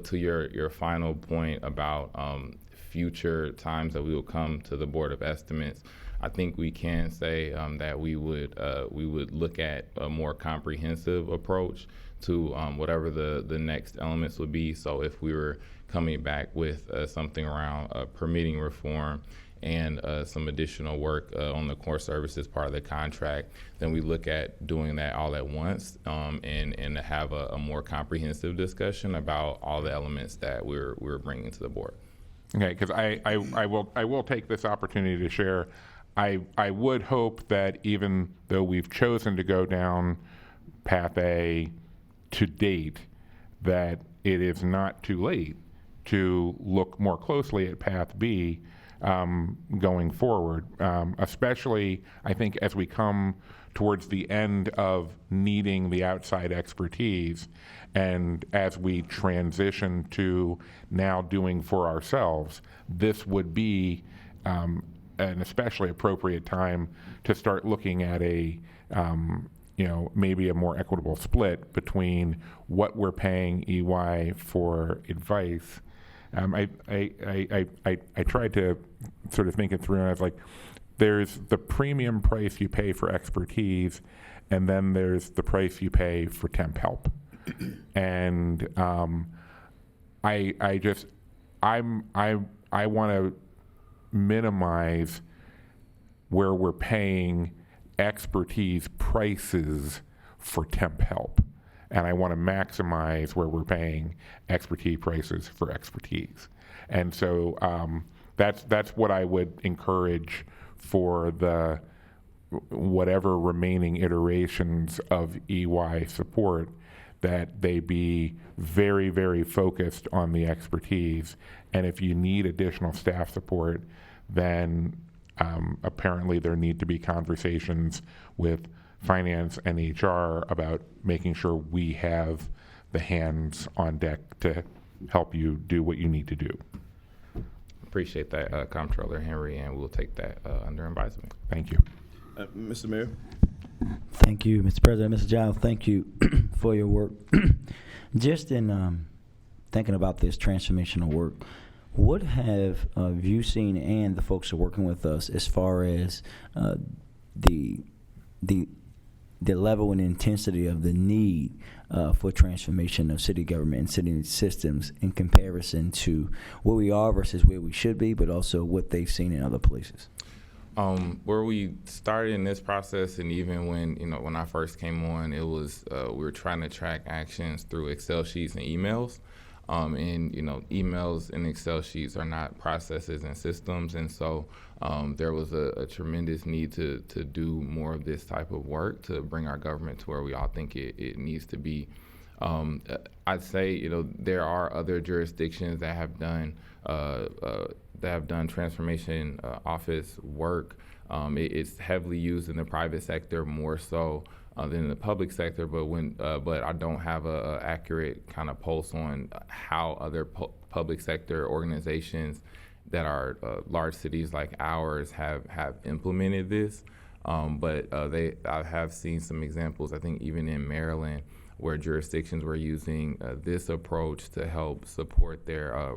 to your final point about future times that we will come to the Board of Estimates, I think we can say that we would look at a more comprehensive approach to whatever the next elements would be. So if we were coming back with something around permitting reform and some additional work on the core services part of the contract, then we look at doing that all at once and have a more comprehensive discussion about all the elements that we're bringing to the board. Okay, because I will take this opportunity to share. I would hope that even though we've chosen to go down Path A to date, that it is not too late to look more closely at Path B going forward, especially I think as we come towards the end of needing the outside expertise and as we transition to now doing for ourselves. This would be an especially appropriate time to start looking at maybe a more equitable split between what we're paying EY for advice. I tried to sort of think it through, and I was like, there's the premium price you pay for expertise, and then there's the price you pay for temp help. And I want to minimize where we're paying expertise prices for temp help, and I want to maximize where we're paying expertise prices for expertise. And so that's what I would encourage for the whatever remaining iterations of EY support, that they be very, very focused on the expertise. And if you need additional staff support, then apparently there need to be conversations with finance and HR about making sure we have the hands on deck to help you do what you need to do. Appreciate that, Comptroller Henry, and we'll take that under advisement. Thank you. Mr. Mayor? Thank you, Mr. President. Mr. Giles, thank you for your work. Just in thinking about this transformational work, what have you seen and the folks who are working with us as far as the level and intensity of the need for transformation of city government and city systems in comparison to where we are versus where we should be, but also what they've seen in other places? Where we started in this process, and even when I first came on, it was we were trying to track actions through Excel sheets and emails. Emails and Excel sheets are not processes and systems, and so there was a tremendous need to do more of this type of work to bring our government to where we all think it needs to be. I'd say there are other jurisdictions that have done transformation office work. It's heavily used in the private sector more so than in the public sector, but I don't have a accurate kind of pulse on how other public sector organizations that are large cities like ours have implemented this. But I have seen some examples, I think even in Maryland, where jurisdictions were using this approach to help support their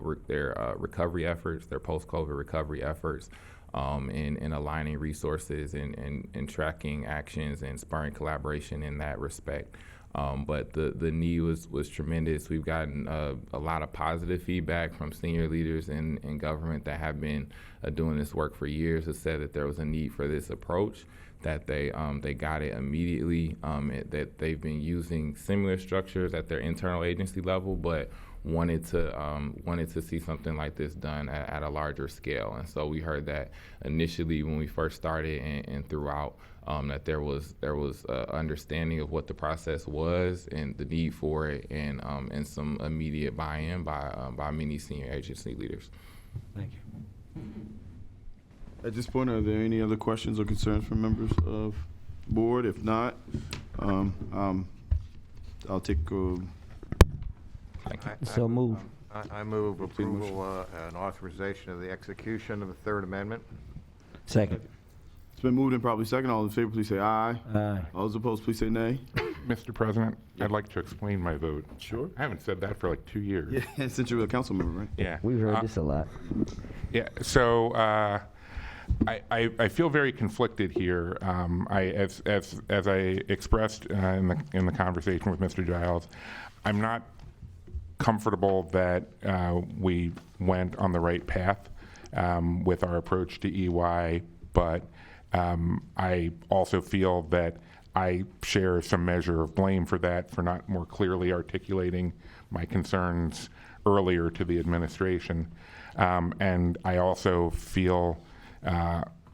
recovery efforts, their post-COVID recovery efforts, in aligning resources and tracking actions and spurring collaboration in that respect. But the need was tremendous. We've gotten a lot of positive feedback from senior leaders in government that have been doing this work for years, who said that there was a need for this approach, that they got it immediately, that they've been using similar structures at their internal agency level, but wanted to see something like this done at a larger scale. And so we heard that initially when we first started and throughout, that there was understanding of what the process was and the need for it, and some immediate buy-in by many senior agency leaders. Thank you. At this point, are there any other questions or concerns from members of board? If not, I'll take So move. I move approval and authorization of the execution of the Third Amendment. Second. It's been moved and probably second. All in favor, please say aye. Aye. All those opposed, please say nay. Mr. President, I'd like to explain my vote. Sure. I haven't said that for like 2 years. Yeah, since you're a council member, right? Yeah. We've heard this a lot. Yeah, so I feel very conflicted here. As I expressed in the conversation with Mr. Giles, I'm not comfortable that we went on the right path with our approach to EY, but I also feel that I share some measure of blame for that, for not more clearly articulating my concerns earlier to the administration. And I also feel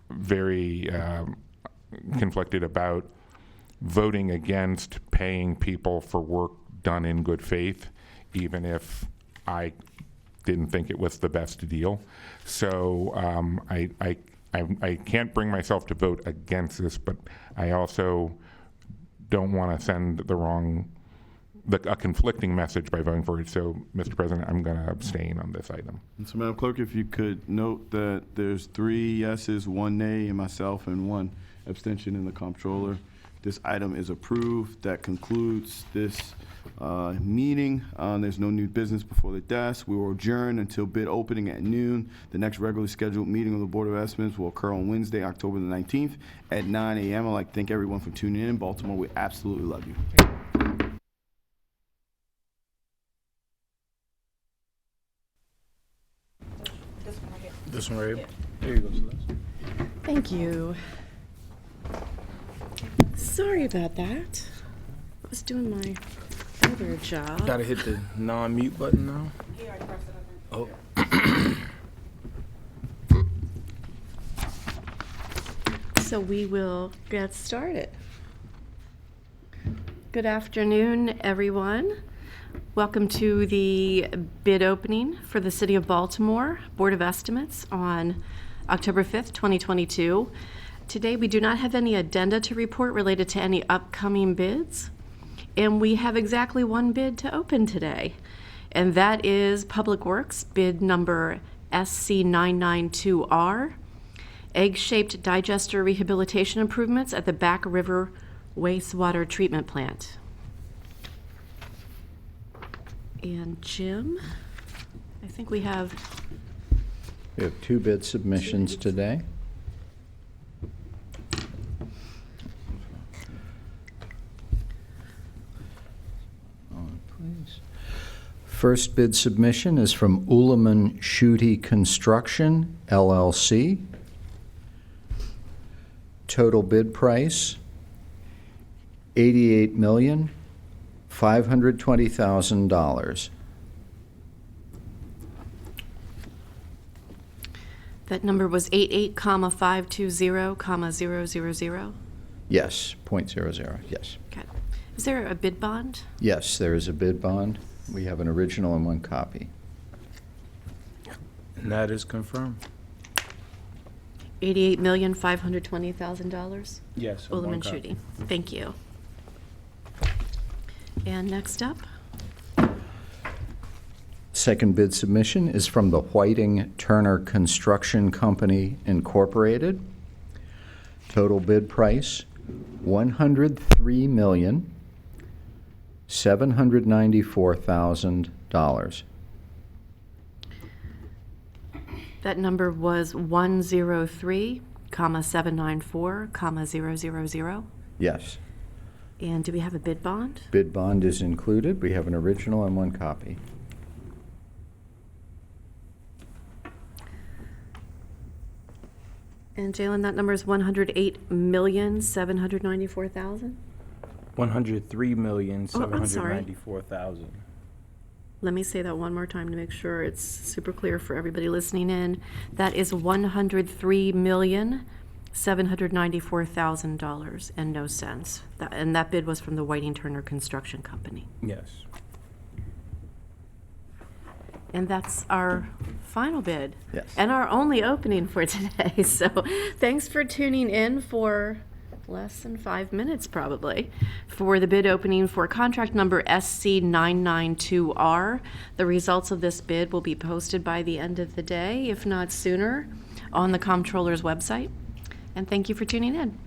very conflicted about voting against paying people for work done in good faith, even if I didn't think it was the best deal. So I can't bring myself to vote against this, but I also don't want to send a conflicting message by voting for it. So, Mr. President, I'm going to abstain on this item. And so, Madam Clerk, if you could note that there's 3 yeses, 1 nay, and myself, and 1 abstention in the comptroller. This item is approved. That concludes this meeting. There's no new business before the desk. We will adjourn until bid opening at noon. The next regularly scheduled meeting of the Board of Estimates will occur on Wednesday, October the 19th at 9 a.m. I'd like to thank everyone for tuning in. Baltimore, we absolutely love you. This one right here. Here you go, Celeste. Thank you. Sorry about that. I was doing my other job. Gotta hit the non-mute button now. Oh. So we will get started. Good afternoon, everyone. Welcome to the bid opening for the City of Baltimore Board of Estimates on October 5th, 2022. Today, we do not have any addenda to report related to any upcoming bids, and we have exactly 1 bid to open today, and that is Public Works bid number SC992R, egg-shaped digester rehabilitation improvements at the Back River Wastewater Treatment Plant. And Jim, I think we have 2 bid submissions today. Please. First bid submission is from Ullman Schutte Construction, LLC. Total bid price, $88,520,000. That number was 88,520,000. Yes, .00, yes. Okay. Is there a bid bond? Yes, there is a bid bond. We have an original and 1 copy. And that is confirmed. $88,520,000. Yes. Ullman Schutte. Thank you. And next up, Second bid submission is from the Whiting Turner Construction Company, Incorporated. Total bid price, $103,794,000. that number was 103,794,000. Yes. And do we have a bid bond? Bid bond is included. We have an original and 1 copy. And Jalen, that number is 108,794,000. 103,794,000. Let me say that one more time to make sure it's super clear for everybody listening in. That is $103,794,000 and no cents. And that bid was from the Whiting Turner Construction Company. Yes. And that's our final bid. Yes. And our only opening for today. So thanks for tuning in for less than 5 minutes probably for the bid opening for contract number SC992R. The results of this bid will be posted by the end of the day, if not sooner, on the Comptroller's website. And thank you for tuning in.